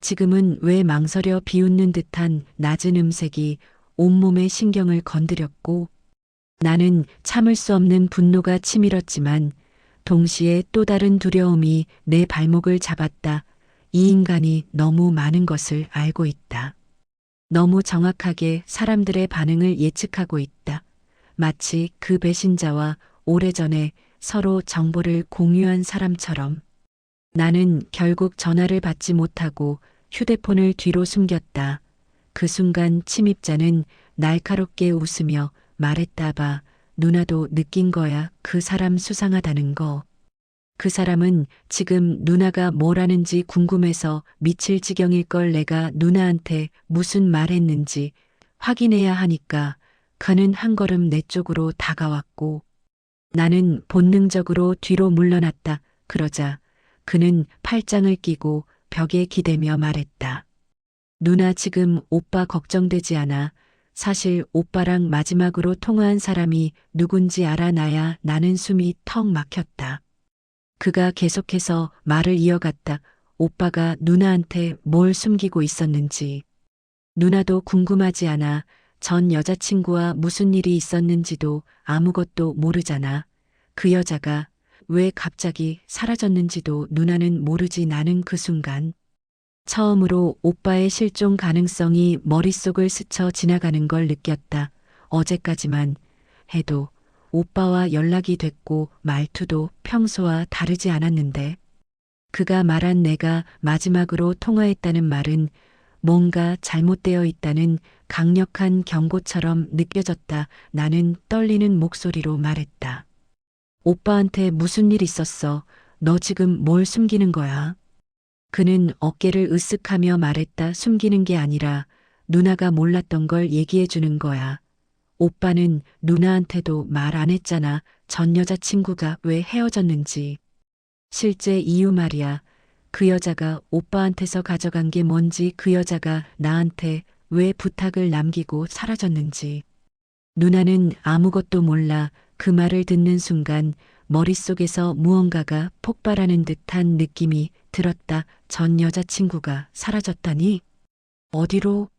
지금은 왜 망설여? 비웃는 듯한 낮은 음색이 온몸의 신경을 건드렸고 나는 참을 수 없는 분노가 치밀었지만 동시에 또 다른 두려움이 내 발목을 잡았다. 이 인간이 너무 많은 것을 알고 있다. 너무 정확하게 사람들의 반응을 예측하고 있다. 마치 그 배신자와 오래전에 서로 정보를 공유한 사람처럼. 나는 결국 전화를 받지 못하고 휴대폰을 뒤로 숨겼다. 그 순간 침입자는 날카롭게 웃으며 말했다. 봐, 누나도 느낀 거야. 그 사람 수상하다는 거. 그 사람은 지금 누나가 뭘 하는지 궁금해서 미칠 지경일 걸. 내가 누나한테 무슨 말 했는지 확인해야 하니까 그는 한 걸음 내 쪽으로 다가왔고 나는 본능적으로 뒤로 물러났다. 그러자 그는 팔짱을 끼고 벽에 기대며 말했다. 누나 지금 오빠 걱정되지 않아. 사실 오빠랑 마지막으로 통화한 사람이 누군지 알아. 나야. 나는 숨이 턱 막혔다. 그가 계속해서 말을 이어갔다. 오빠가 누나한테 뭘 숨기고 있었는지. 누나도 궁금하지 않아. 전 여자친구와 무슨 일이 있었는지도 아무것도 모르잖아. 그 여자가 왜 갑자기 사라졌는지도 누나는 모르지. 나는 그 순간 처음으로 오빠의 실종 가능성이 머릿속을 스쳐 지나가는 걸 느꼈다. 어제까지만 해도 오빠와 연락이 됐고 말투도 평소와 다르지 않았는데 그가 말한 내가 마지막으로 통화했다는 말은 뭔가 잘못되어 있다는 강력한 경고처럼 느껴졌다. 나는 떨리는 목소리로 말했다. 오빠한테 무슨 일 있었어? 너 지금 뭘 숨기는 거야? 그는 어깨를 으쓱하며 말했다. 숨기는 게 아니라 누나가 몰랐던 걸 얘기해 주는 거야. 오빠는 누나한테도 말 안 했잖아. 전 여자친구가 왜 헤어졌는지. 실제 이유 말이야. 그 여자가 오빠한테서 가져간 게 뭔지, 그 여자가 나한테 왜 부탁을 남기고 사라졌는지. 누나는 아무것도 몰라. 그 말을 듣는 순간 머릿속에서 무언가가 폭발하는 듯한 느낌이 들었다. 전 여자친구가 사라졌다니? 어디로?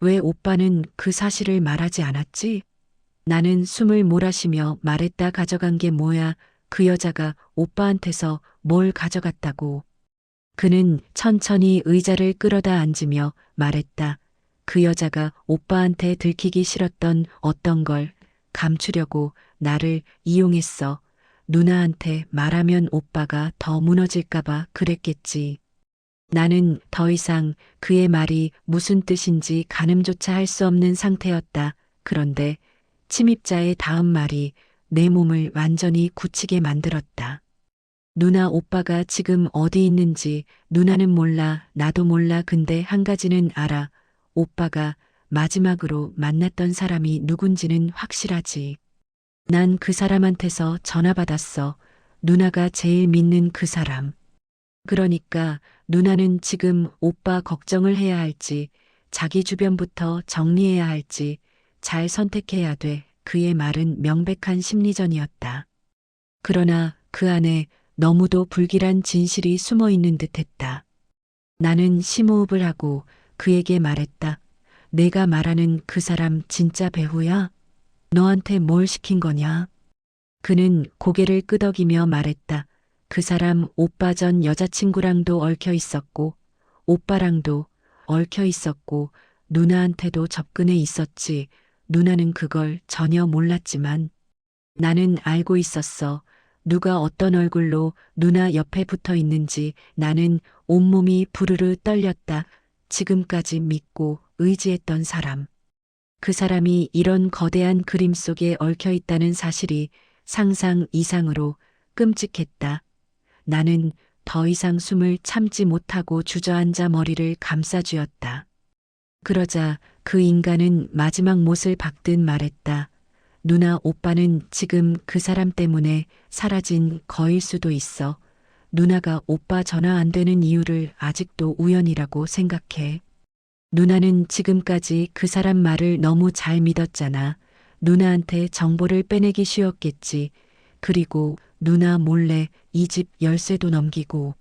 왜 오빠는 그 사실을 말하지 않았지? 나는 숨을 몰아쉬며 말했다. 가져간 게 뭐야? 그 여자가 오빠한테서 뭘 가져갔다고. 그는 천천히 의자를 끌어다 앉으며 말했다. 그 여자가 오빠한테 들키기 싫었던 어떤 걸 감추려고 나를 이용했어. 누나한테 말하면 오빠가 더 무너질까봐 그랬겠지. 나는 더 이상 그의 말이 무슨 뜻인지 가늠조차 할 수 없는 상태였다. 그런데 침입자의 다음 말이 내 몸을 완전히 굳히게 만들었다. 누나 오빠가 지금 어디 있는지 누나는 몰라. 나도 몰라. 근데 한 가지는 알아. 오빠가 마지막으로 만났던 사람이 누군지는 확실하지. 난 그 사람한테서 전화 받았어. 누나가 제일 믿는 그 사람. 그러니까 누나는 지금 오빠 걱정을 해야 할지, 자기 주변부터 정리해야 할지 잘 선택해야 돼. 그의 말은 명백한 심리전이었다. 그러나 그 안에 너무도 불길한 진실이 숨어 있는 듯 했다. 나는 심호흡을 하고 그에게 말했다. 내가 말하는 그 사람 진짜 배우야? 너한테 뭘 시킨 거냐? 그는 고개를 끄덕이며 말했다. 그 사람 오빠 전 여자친구랑도 얽혀 있었고, 오빠랑도 얽혀 있었고, 누나한테도 접근해 있었지. 누나는 그걸 전혀 몰랐지만 나는 알고 있었어. 누가 어떤 얼굴로 누나 옆에 붙어 있는지. 나는 온몸이 부르르 떨렸다. 지금까지 믿고 의지했던 사람. 그 사람이 이런 거대한 그림 속에 얽혀 있다는 사실이 상상 이상으로 끔찍했다. 나는 더 이상 숨을 참지 못하고 주저앉아 머리를 감싸쥐었다. 그러자 그 인간은 마지막 못을 박듯 말했다. 누나 오빠는 지금 그 사람 때문에 사라진 거일 수도 있어. 누나가 오빠 전화 안 되는 이유를 아직도 우연이라고 생각해. 누나는 지금까지 그 사람 말을 너무 잘 믿었잖아. 누나한테 정보를 빼내기 쉬웠겠지. 그리고 누나 몰래 이 집 열쇠도 넘기고,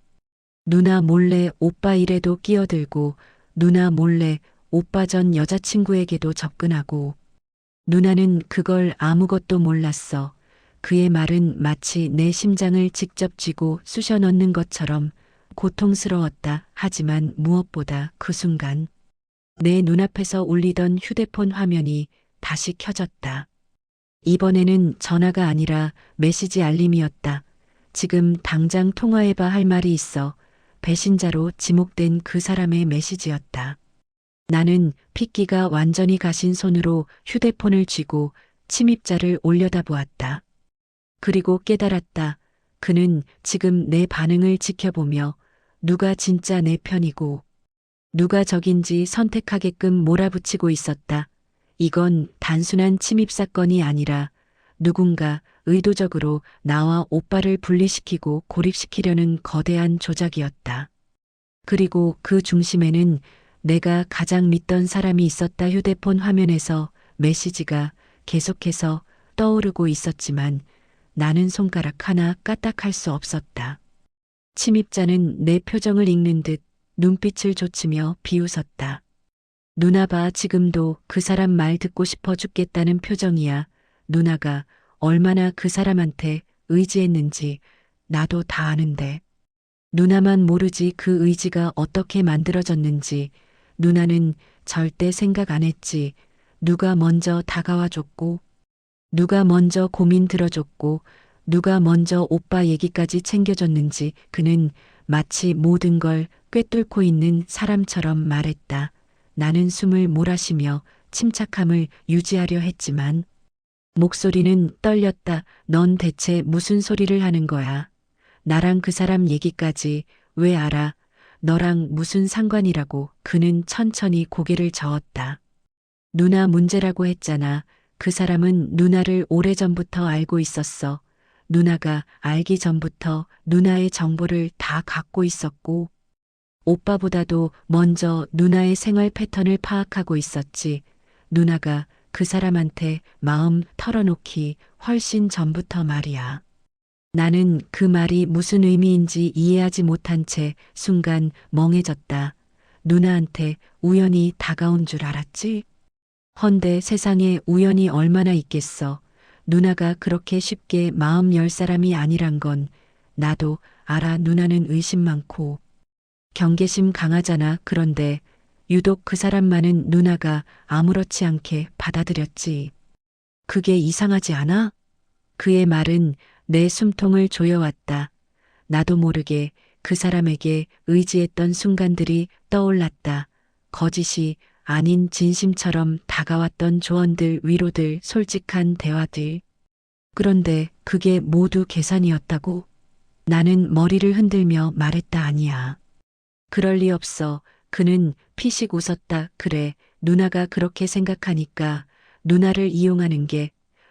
누나 몰래 오빠 일에도 끼어들고, 누나 몰래 오빠 전 여자친구에게도 접근하고. 누나는 그걸 아무것도 몰랐어. 그의 말은 마치 내 심장을 직접 쥐고 쑤셔 넣는 것처럼 고통스러웠다. 하지만 무엇보다 그 순간 내 눈앞에서 울리던 휴대폰 화면이 다시 켜졌다. 이번에는 전화가 아니라 메시지 알림이었다. 지금 당장 통화해봐 할 말이 있어. 배신자로 지목된 그 사람의 메시지였다. 나는 핏기가 완전히 가신 손으로 휴대폰을 쥐고 침입자를 올려다보았다. 그리고 깨달았다. 그는 지금 내 반응을 지켜보며 누가 진짜 내 편이고 누가 적인지 선택하게끔 몰아붙이고 있었다. 이건 단순한 침입 사건이 아니라 누군가 의도적으로 나와 오빠를 분리시키고 고립시키려는 거대한 조작이었다. 그리고 그 중심에는 내가 가장 믿던 사람이 있었다. 휴대폰 화면에서 메시지가 계속해서 떠오르고 있었지만 나는 손가락 하나 까딱할 수 없었다. 침입자는 내 표정을 읽는 듯 눈빛을 좇으며 비웃었다. 누나 봐, 지금도 그 사람 말 듣고 싶어 죽겠다는 표정이야. 누나가 얼마나 그 사람한테 의지했는지 나도 다 아는데. 누나만 모르지 그 의지가 어떻게 만들어졌는지. 누나는 절대 생각 안 했지. 누가 먼저 다가와 줬고, 누가 먼저 고민 들어줬고, 누가 먼저 오빠 얘기까지 챙겨줬는지. 그는 마치 모든 걸 꿰뚫고 있는 사람처럼 말했다. 나는 숨을 몰아쉬며 침착함을 유지하려 했지만 목소리는 떨렸다. 넌 대체 무슨 소리를 하는 거야? 나랑 그 사람 얘기까지 왜 알아? 너랑 무슨 상관이라고. 그는 천천히 고개를 저었다. 누나 문제라고 했잖아. 그 사람은 누나를 오래전부터 알고 있었어. 누나가 알기 전부터 누나의 정보를 다 갖고 있었고 오빠보다도 먼저 누나의 생활 패턴을 파악하고 있었지. 누나가 그 사람한테 마음 털어놓기 훨씬 전부터 말이야. 나는 그 말이 무슨 의미인지 이해하지 못한 채 순간 멍해졌다. 누나한테 우연히 다가온 줄 알았지? 헌데 세상에 우연이 얼마나 있겠어. 누나가 그렇게 쉽게 마음 열 사람이 아니란 건 나도 알아. 누나는 의심 많고 경계심 강하잖아. 그런데 유독 그 사람만은 누나가 아무렇지 않게 받아들였지. 그게 이상하지 않아? 그의 말은 내 숨통을 조여왔다. 나도 모르게 그 사람에게 의지했던 순간들이 떠올랐다. 거짓이 아닌 진심처럼 다가왔던 조언들, 위로들, 솔직한 대화들. 그런데 그게 모두 계산이었다고? 나는 머리를 흔들며 말했다. 아니야. 그럴 리 없어. 그는 피식 웃었다. 그래, 누나가 그렇게 생각하니까 누나를 이용하는 게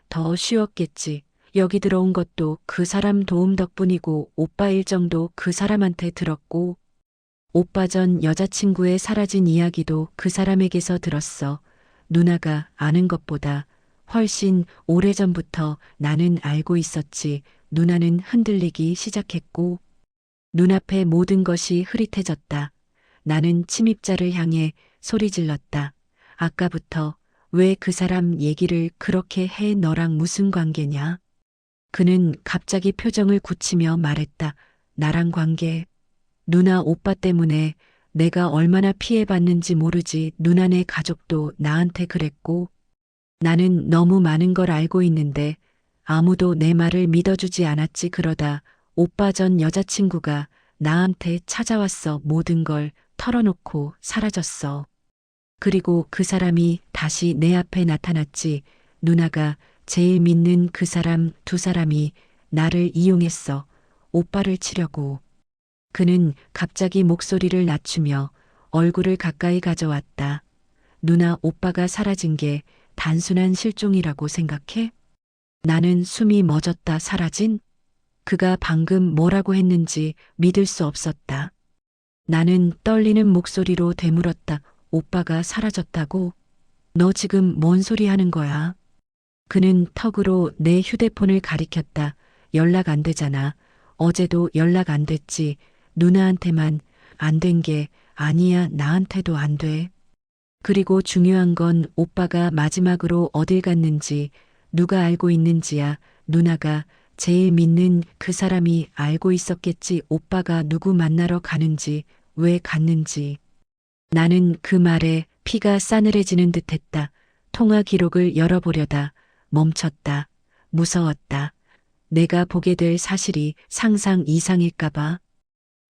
더 쉬웠겠지. 여기 들어온 것도 그 사람 도움 덕분이고 오빠 일정도 그 사람한테 들었고 오빠 전 여자친구의 사라진 이야기도 그 사람에게서 들었어. 누나가 아는 것보다 훨씬 오래전부터 나는 알고 있었지. 누나는 흔들리기 시작했고 눈앞의 모든 것이 흐릿해졌다. 나는 침입자를 향해 소리 질렀다. 아까부터 왜 그 사람 얘기를 그렇게 해? 너랑 무슨 관계냐? 그는 갑자기 표정을 굳히며 말했다. 나랑 관계. 누나 오빠 때문에 내가 얼마나 피해봤는지 모르지. 누나네 가족도 나한테 그랬고 나는 너무 많은 걸 알고 있는데 아무도 내 말을 믿어주지 않았지. 그러다 오빠 전 여자친구가 나한테 찾아왔어. 모든 걸 털어놓고 사라졌어. 그리고 그 사람이 다시 내 앞에 나타났지. 누나가 제일 믿는 그 사람, 두 사람이 나를 이용했어. 오빠를 치려고. 그는 갑자기 목소리를 낮추며 얼굴을 가까이 가져왔다. 누나 오빠가 사라진 게 단순한 실종이라고 생각해? 나는 숨이 멎었다. 사라진? 그가 방금 뭐라고 했는지 믿을 수 없었다. 나는 떨리는 목소리로 되물었다. 오빠가 사라졌다고? 너 지금 뭔 소리 하는 거야? 그는 턱으로 내 휴대폰을 가리켰다. 연락 안 되잖아. 어제도 연락 안 됐지. 누나한테만 안 된 게 아니야. 나한테도 안 돼. 그리고 중요한 건 오빠가 마지막으로 어딜 갔는지 누가 알고 있는지야. 누나가 제일 믿는 그 사람이 알고 있었겠지. 오빠가 누구 만나러 가는지, 왜 갔는지. 나는 그 말에 피가 싸늘해지는 듯했다. 통화 기록을 열어보려다 멈췄다. 무서웠다. 내가 보게 될 사실이 상상 이상일까봐.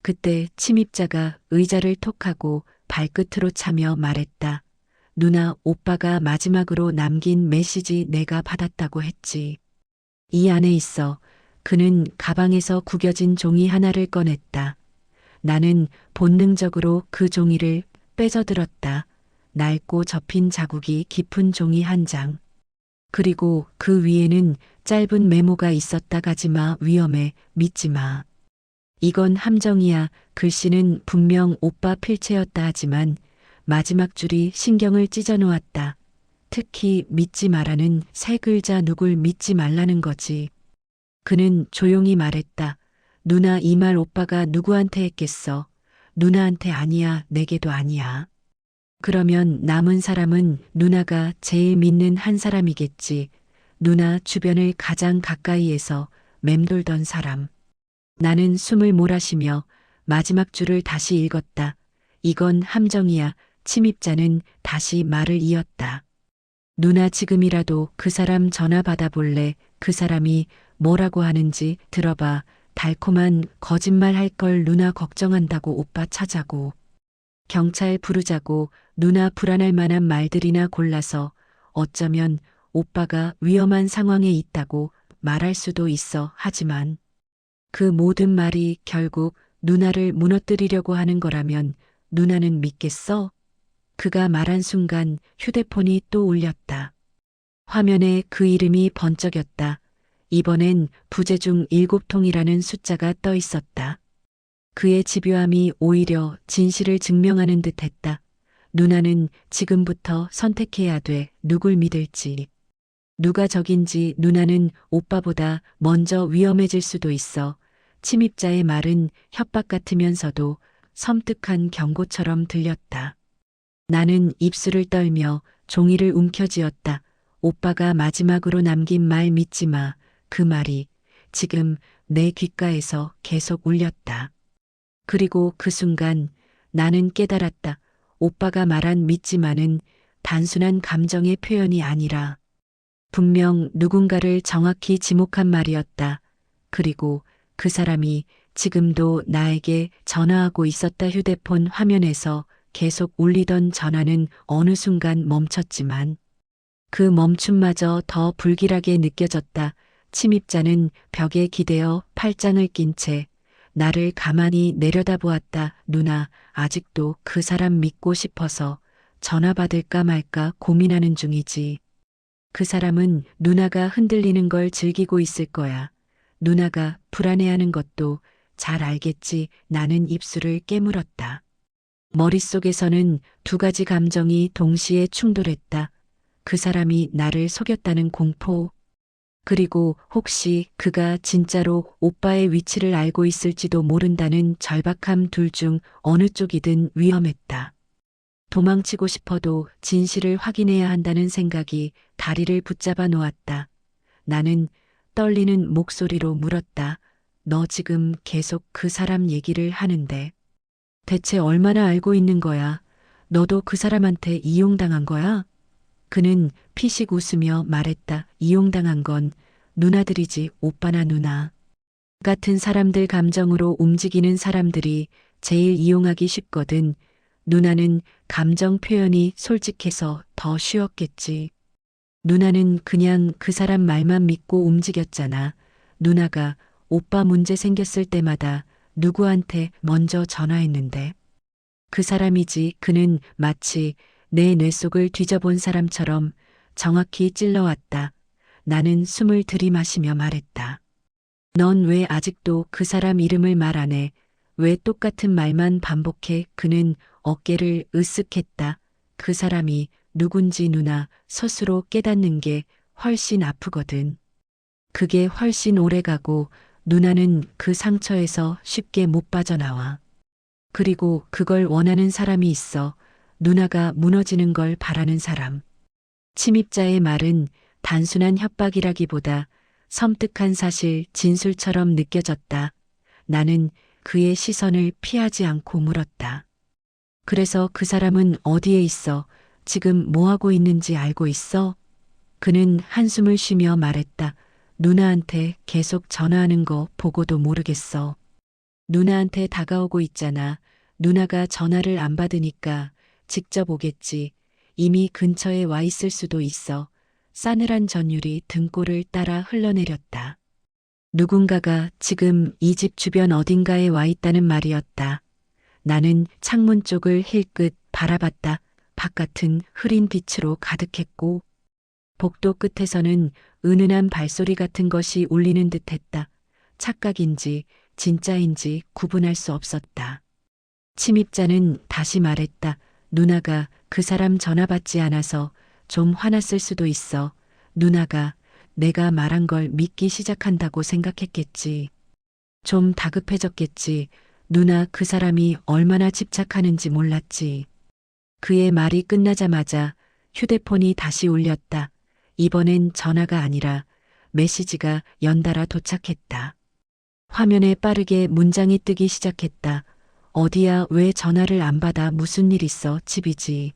그때 침입자가 의자를 톡하고 발끝으로 차며 말했다. 누나, 오빠가 마지막으로 남긴 메시지 내가 받았다고 했지. 이 안에 있어. 그는 가방에서 구겨진 종이 하나를 꺼냈다. 나는 본능적으로 그 종이를 빼져들었다. 낡고 접힌 자국이 깊은 종이 한 장. 그리고 그 위에는 짧은 메모가 있었다. 가지마, 위험해, 믿지마. 이건 함정이야. 글씨는 분명 오빠 필체였다 하지만 마지막 줄이 신경을 찢어 놓았다. 특히 믿지 마라는 세 글자, 누굴 믿지 말라는 거지. 그는 조용히 말했다. 누나, 이 말 오빠가 누구한테 했겠어? 누나한테 아니야, 내게도 아니야. 그러면 남은 사람은 누나가 제일 믿는 한 사람이겠지. 누나 주변을 가장 가까이에서 맴돌던 사람. 나는 숨을 몰아쉬며 마지막 줄을 다시 읽었다. 이건 함정이야. 침입자는 다시 말을 이었다. 누나, 지금이라도 그 사람 전화 받아볼래? 그 사람이 뭐라고 하는지 들어봐. 달콤한 거짓말 할 걸. 누나 걱정한다고. 오빠 찾아고. 경찰 부르자고. 누나 불안할 만한 말들이나 골라서 어쩌면 오빠가 위험한 상황에 있다고 말할 수도 있어. 하지만 그 모든 말이 결국 누나를 무너뜨리려고 하는 거라면 누나는 믿겠어? 그가 말한 순간 휴대폰이 또 울렸다. 화면에 그 이름이 번쩍였다. 이번엔 부재중 7통이라는 숫자가 떠 있었다. 그의 집요함이 오히려 진실을 증명하는 듯했다. 누나는 지금부터 선택해야 돼. 누굴 믿을지. 누가 적인지. 누나는 오빠보다 먼저 위험해질 수도 있어. 침입자의 말은 협박 같으면서도 섬뜩한 경고처럼 들렸다. 나는 입술을 떨며 종이를 움켜쥐었다. 오빠가 마지막으로 남긴 말 믿지 마. 그 말이 지금 내 귓가에서 계속 울렸다. 그리고 그 순간 나는 깨달았다. 오빠가 말한 믿지 마는 단순한 감정의 표현이 아니라 분명 누군가를 정확히 지목한 말이었다. 그리고 그 사람이 지금도 나에게 전화하고 있었다. 휴대폰 화면에서 계속 울리던 전화는 어느 순간 멈췄지만 그 멈춤마저 더 불길하게 느껴졌다. 침입자는 벽에 기대어 팔짱을 낀 채 나를 가만히 내려다보았다. 누나, 아직도 그 사람 믿고 싶어서 전화 받을까 말까 고민하는 중이지. 그 사람은 누나가 흔들리는 걸 즐기고 있을 거야. 누나가 불안해하는 것도 잘 알겠지. 나는 입술을 깨물었다. 머릿속에서는 두 가지 감정이 동시에 충돌했다. 그 사람이 나를 속였다는 공포. 그리고 혹시 그가 진짜로 오빠의 위치를 알고 있을지도 모른다는 절박함. 둘 중 어느 쪽이든 위험했다. 도망치고 싶어도 진실을 확인해야 한다는 생각이 다리를 붙잡아 놓았다. 나는 떨리는 목소리로 물었다. 너 지금 계속 그 사람 얘기를 하는데 대체 얼마나 알고 있는 거야? 너도 그 사람한테 이용당한 거야? 그는 피식 웃으며 말했다. 이용당한 건 누나들이지. 오빠나 누나 같은 사람들, 감정으로 움직이는 사람들이 제일 이용하기 쉽거든. 누나는 감정 표현이 솔직해서 더 쉬웠겠지. 누나는 그냥 그 사람 말만 믿고 움직였잖아. 누나가 오빠 문제 생겼을 때마다 누구한테 먼저 전화했는데. 그 사람이지. 그는 마치 내 뇌 속을 뒤져본 사람처럼 정확히 찔러왔다. 나는 숨을 들이마시며 말했다. 넌 왜 아직도 그 사람 이름을 말 안 해? 왜 똑같은 말만 반복해? 그는 어깨를 으쓱했다. 그 사람이 누군지 누나 스스로 깨닫는 게 훨씬 아프거든. 그게 훨씬 오래가고 누나는 그 상처에서 쉽게 못 빠져나와. 그리고 그걸 원하는 사람이 있어. 누나가 무너지는 걸 바라는 사람. 침입자의 말은 단순한 협박이라기보다 섬뜩한 사실 진술처럼 느껴졌다. 나는 그의 시선을 피하지 않고 물었다. 그래서 그 사람은 어디에 있어? 지금 뭐 하고 있는지 알고 있어? 그는 한숨을 쉬며 말했다. 누나한테 계속 전화하는 거 보고도 모르겠어. 누나한테 다가오고 있잖아. 누나가 전화를 안 받으니까 직접 오겠지. 이미 근처에 와 있을 수도 있어. 싸늘한 전율이 등골을 따라 흘러내렸다. 누군가가 지금 이 집 주변 어딘가에 와 있다는 말이었다. 나는 창문 쪽을 힐끗 바라봤다. 바깥은 흐린 빛으로 가득했고 복도 끝에서는 은은한 발소리 같은 것이 울리는 듯했다. 착각인지 진짜인지 구분할 수 없었다. 침입자는 다시 말했다. 누나가 그 사람 전화 받지 않아서 좀 화났을 수도 있어. 누나가 내가 말한 걸 믿기 시작한다고 생각했겠지. 좀 다급해졌겠지. 누나 그 사람이 얼마나 집착하는지 몰랐지. 그의 말이 끝나자마자 휴대폰이 다시 울렸다. 이번엔 전화가 아니라 메시지가 연달아 도착했다. 화면에 빠르게 문장이 뜨기 시작했다. 어디야, 왜 전화를 안 받아? 무슨 일 있어? 집이지.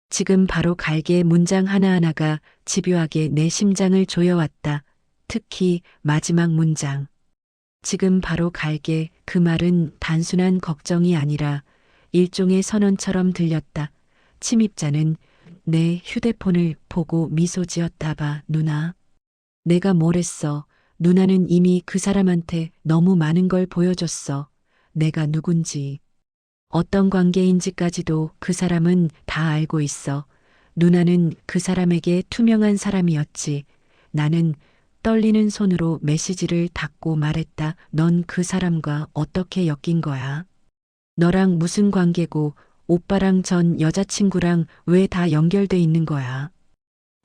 지금 바로 갈게. 문장 하나하나가 집요하게 내 심장을 조여왔다. 특히 마지막 문장. 지금 바로 갈게. 그 말은 단순한 걱정이 아니라 일종의 선언처럼 들렸다. 침입자는 내 휴대폰을 보고 미소 지었다. 봐, 누나. 내가 뭘 했어? 누나는 이미 그 사람한테 너무 많은 걸 보여줬어. 내가 누군지, 어떤 관계인지까지도 그 사람은 다 알고 있어. 누나는 그 사람에게 투명한 사람이었지. 나는 떨리는 손으로 메시지를 닫고 말했다. 넌 그 사람과 어떻게 엮인 거야? 너랑 무슨 관계고 오빠랑 전 여자친구랑 왜 다 연결돼 있는 거야?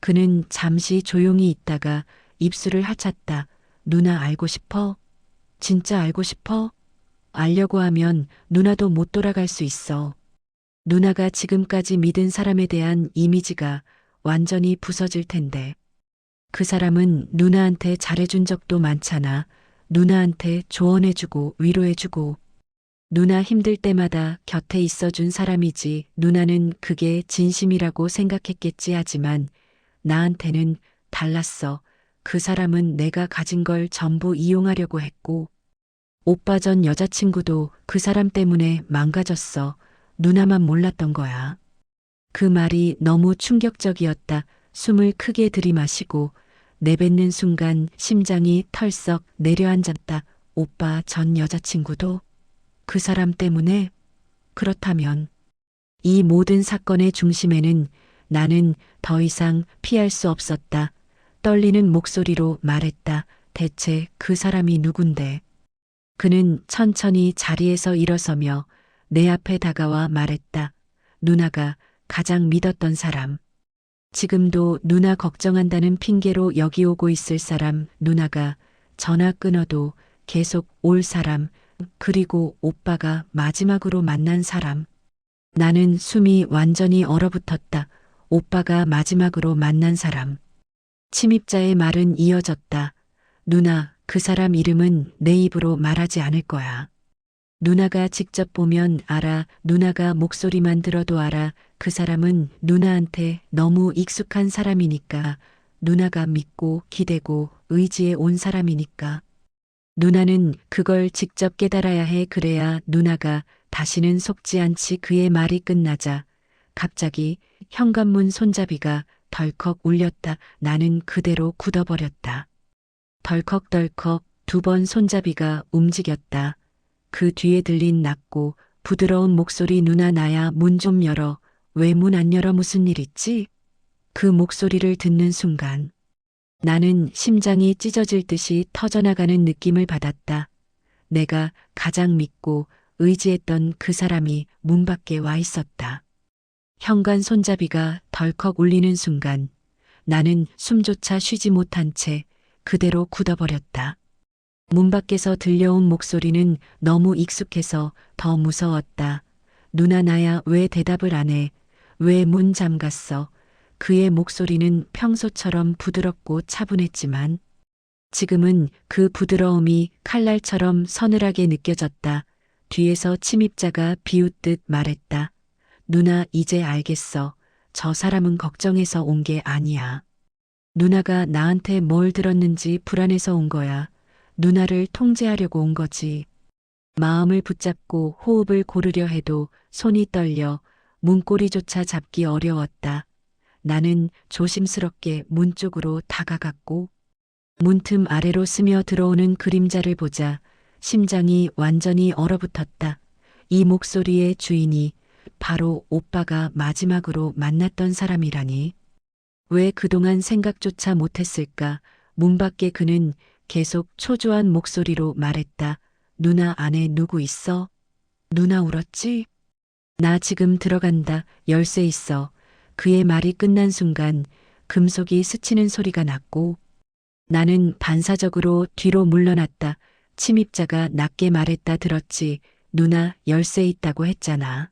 그는 잠시 조용히 있다가 입술을 하찼다. 누나 알고 싶어? 진짜 알고 싶어? 알려고 하면 누나도 못 돌아갈 수 있어. 누나가 지금까지 믿은 사람에 대한 이미지가 완전히 부서질 텐데. 그 사람은 누나한테 잘해준 적도 많잖아. 누나한테 조언해주고 위로해주고. 누나 힘들 때마다 곁에 있어준 사람이지. 누나는 그게 진심이라고 생각했겠지. 하지만 나한테는 달랐어. 그 사람은 내가 가진 걸 전부 이용하려고 했고, 오빠 전 여자친구도 그 사람 때문에 망가졌어. 누나만 몰랐던 거야. 그 말이 너무 충격적이었다. 숨을 크게 들이마시고 내뱉는 순간 심장이 털썩 내려앉았다. 오빠 전 여자친구도 그 사람 때문에? 그렇다면 이 모든 사건의 중심에는 나는 더 이상 피할 수 없었다. 떨리는 목소리로 말했다. 대체 그 사람이 누군데? 그는 천천히 자리에서 일어서며 내 앞에 다가와 말했다. 누나가 가장 믿었던 사람. 지금도 누나 걱정한다는 핑계로 여기 오고 있을 사람. 누나가 전화 끊어도 계속 올 사람. 그리고 오빠가 마지막으로 만난 사람. 나는 숨이 완전히 얼어붙었다. 오빠가 마지막으로 만난 사람. 침입자의 말은 이어졌다. 누나, 그 사람 이름은 내 입으로 말하지 않을 거야. 누나가 직접 보면 알아. 누나가 목소리만 들어도 알아. 그 사람은 누나한테 너무 익숙한 사람이니까. 누나가 믿고 기대고 의지해 온 사람이니까. 누나는 그걸 직접 깨달아야 해. 그래야 누나가 다시는 속지 않지. 그의 말이 끝나자 갑자기 현관문 손잡이가 덜컥 울렸다. 나는 그대로 굳어버렸다. 덜컥덜컥 2번 손잡이가 움직였다. 그 뒤에 들린 낮고 부드러운 목소리. 누나 나야. 문 좀 열어. 왜 문 안 열어? 무슨 일 있지? 그 목소리를 듣는 순간 나는 심장이 찢어질 듯이 터져나가는 느낌을 받았다. 내가 가장 믿고 의지했던 그 사람이 문 밖에 와 있었다. 현관 손잡이가 덜컥 울리는 순간 나는 숨조차 쉬지 못한 채 그대로 굳어버렸다. 문 밖에서 들려온 목소리는 너무 익숙해서 더 무서웠다. 누나 나야. 왜 대답을 안 해? 왜 문 잠갔어? 그의 목소리는 평소처럼 부드럽고 차분했지만 지금은 그 부드러움이 칼날처럼 서늘하게 느껴졌다. 뒤에서 침입자가 비웃듯 말했다. 누나 이제 알겠어. 저 사람은 걱정해서 온 게 아니야. 누나가 나한테 뭘 들었는지 불안해서 온 거야. 누나를 통제하려고 온 거지. 마음을 붙잡고 호흡을 고르려 해도 손이 떨려 문고리조차 잡기 어려웠다. 나는 조심스럽게 문 쪽으로 다가갔고 문틈 아래로 스며 들어오는 그림자를 보자 심장이 완전히 얼어붙었다. 이 목소리의 주인이 바로 오빠가 마지막으로 만났던 사람이라니. 왜 그동안 생각조차 못했을까? 문 밖에 그는 계속 초조한 목소리로 말했다. 누나 안에 누구 있어? 누나 울었지? 나 지금 들어간다. 열쇠 있어. 그의 말이 끝난 순간 금속이 스치는 소리가 났고 나는 반사적으로 뒤로 물러났다. 침입자가 낮게 말했다. 들었지? 누나 열쇠 있다고 했잖아.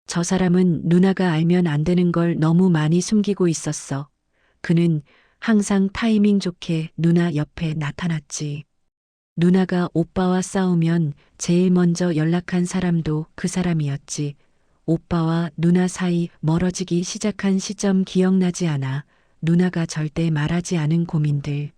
저 사람은 누나가 알면 안 되는 걸 너무 많이 숨기고 있었어. 그는 항상 타이밍 좋게 누나 옆에 나타났지. 누나가 오빠와 싸우면 제일 먼저 연락한 사람도 그 사람이었지. 오빠와 누나 사이 멀어지기 시작한 시점 기억나지 않아. 누나가 절대 말하지 않은 고민들.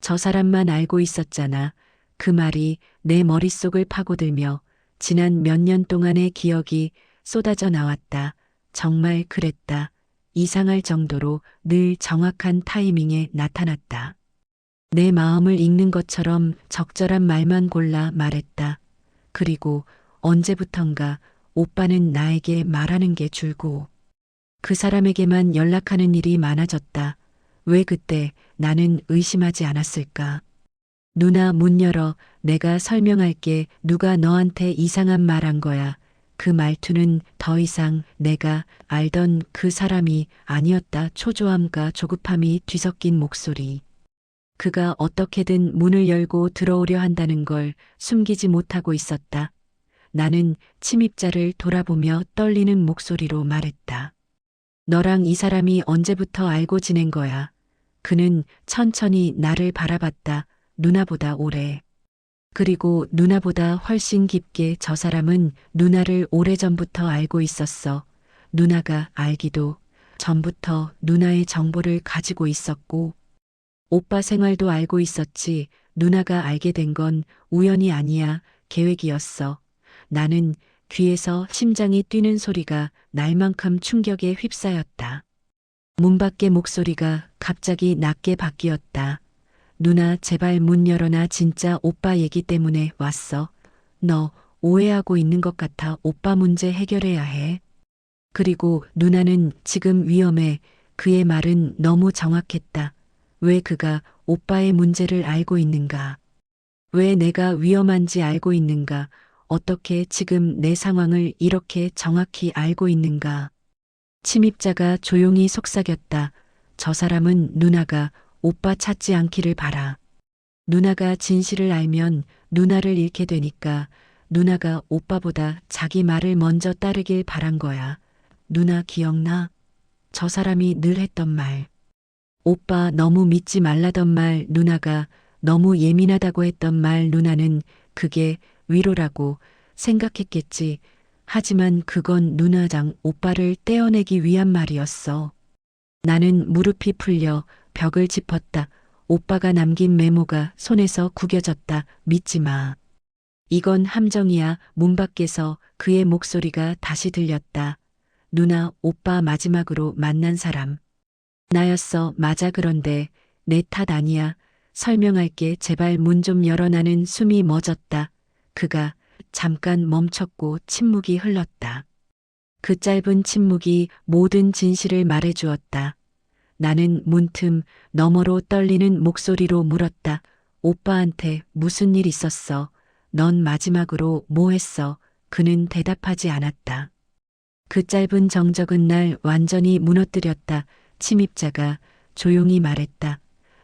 저 사람만 알고 있었잖아. 그 말이 내 머릿속을 파고들며 지난 몇 년 동안의 기억이 쏟아져 나왔다. 정말 그랬다. 이상할 정도로 늘 정확한 타이밍에 나타났다. 내 마음을 읽는 것처럼 적절한 말만 골라 말했다. 그리고 언제부턴가 오빠는 나에게 말하는 게 줄고 그 사람에게만 연락하는 일이 많아졌다. 왜 그때 나는 의심하지 않았을까? 누나 문 열어. 내가 설명할게. 누가 너한테 이상한 말 한 거야. 그 말투는 더 이상 내가 알던 그 사람이 아니었다. 초조함과 조급함이 뒤섞인 목소리. 그가 어떻게든 문을 열고 들어오려 한다는 걸 숨기지 못하고 있었다. 나는 침입자를 돌아보며 떨리는 목소리로 말했다. 너랑 이 사람이 언제부터 알고 지낸 거야? 그는 천천히 나를 바라봤다. 누나보다 오래. 그리고 누나보다 훨씬 깊게. 저 사람은 누나를 오래전부터 알고 있었어. 누나가 알기도 전부터 누나의 정보를 가지고 있었고 오빠 생활도 알고 있었지. 누나가 알게 된 건 우연이 아니야. 계획이었어. 나는 귀에서 심장이 뛰는 소리가 날 만큼 충격에 휩싸였다. 문 밖의 목소리가 갑자기 낮게 바뀌었다. 누나 제발 문 열어놔. 진짜 오빠 얘기 때문에 왔어. 너 오해하고 있는 것 같아. 오빠 문제 해결해야 해. 그리고 누나는 지금 위험해. 그의 말은 너무 정확했다. 왜 그가 오빠의 문제를 알고 있는가? 왜 내가 위험한지 알고 있는가? 어떻게 지금 내 상황을 이렇게 정확히 알고 있는가? 침입자가 조용히 속삭였다. 저 사람은 누나가 오빠 찾지 않기를 바라. 누나가 진실을 알면 누나를 잃게 되니까 누나가 오빠보다 자기 말을 먼저 따르길 바란 거야. 누나 기억나? 저 사람이 늘 했던 말. 오빠 너무 믿지 말라던 말, 누나가 너무 예민하다고 했던 말. 누나는 그게 위로라고 생각했겠지. 하지만 그건 누나장 오빠를 떼어내기 위한 말이었어. 나는 무릎이 풀려 벽을 짚었다. 오빠가 남긴 메모가 손에서 구겨졌다. 믿지 마. 이건 함정이야. 문 밖에서 그의 목소리가 다시 들렸다. 누나, 오빠 마지막으로 만난 사람. 나였어. 맞아. 그런데 내 탓 아니야. 설명할게. 제발 문 좀 열어. 나는 숨이 멎었다. 그가 잠깐 멈췄고 침묵이 흘렀다. 그 짧은 침묵이 모든 진실을 말해주었다. 나는 문틈 너머로 떨리는 목소리로 물었다. 오빠한테 무슨 일 있었어? 넌 마지막으로 뭐 했어? 그는 대답하지 않았다. 그 짧은 정적은 날 완전히 무너뜨렸다. 침입자가 조용히 말했다.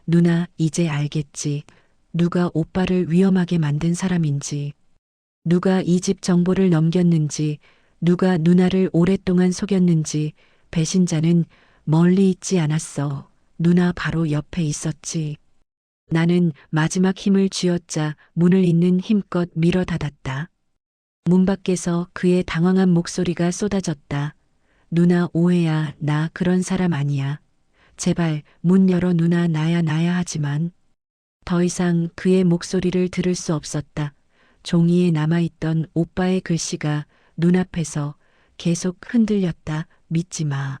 누나, 이제 알겠지. 누가 오빠를 위험하게 만든 사람인지. 누가 이 집 정보를 넘겼는지. 누가 누나를 오랫동안 속였는지 배신자는 멀리 있지 않았어. 누나 바로 옆에 있었지. 나는 마지막 힘을 쥐어짜 문을 있는 힘껏 밀어 닫았다. 문 밖에서 그의 당황한 목소리가 쏟아졌다. 누나 오해야. 나 그런 사람 아니야. 제발 문 열어 누나. 나야 하지만 더 이상 그의 목소리를 들을 수 없었다. 종이에 남아있던 오빠의 글씨가 눈앞에서 계속 흔들렸다. 믿지 마.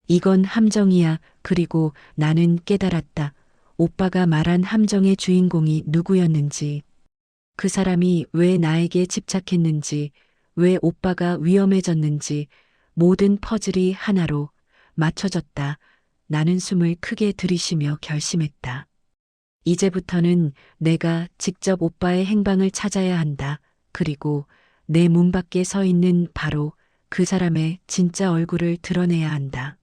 이건 함정이야. 그리고 나는 깨달았다. 오빠가 말한 함정의 주인공이 누구였는지. 그 사람이 왜 나에게 집착했는지, 왜 오빠가 위험해졌는지 모든 퍼즐이 하나로 맞춰졌다. 나는 숨을 크게 들이쉬며 결심했다. 이제부터는 내가 직접 오빠의 행방을 찾아야 한다. 그리고 내 문 밖에 서 있는 바로 그 사람의 진짜 얼굴을 드러내야 한다.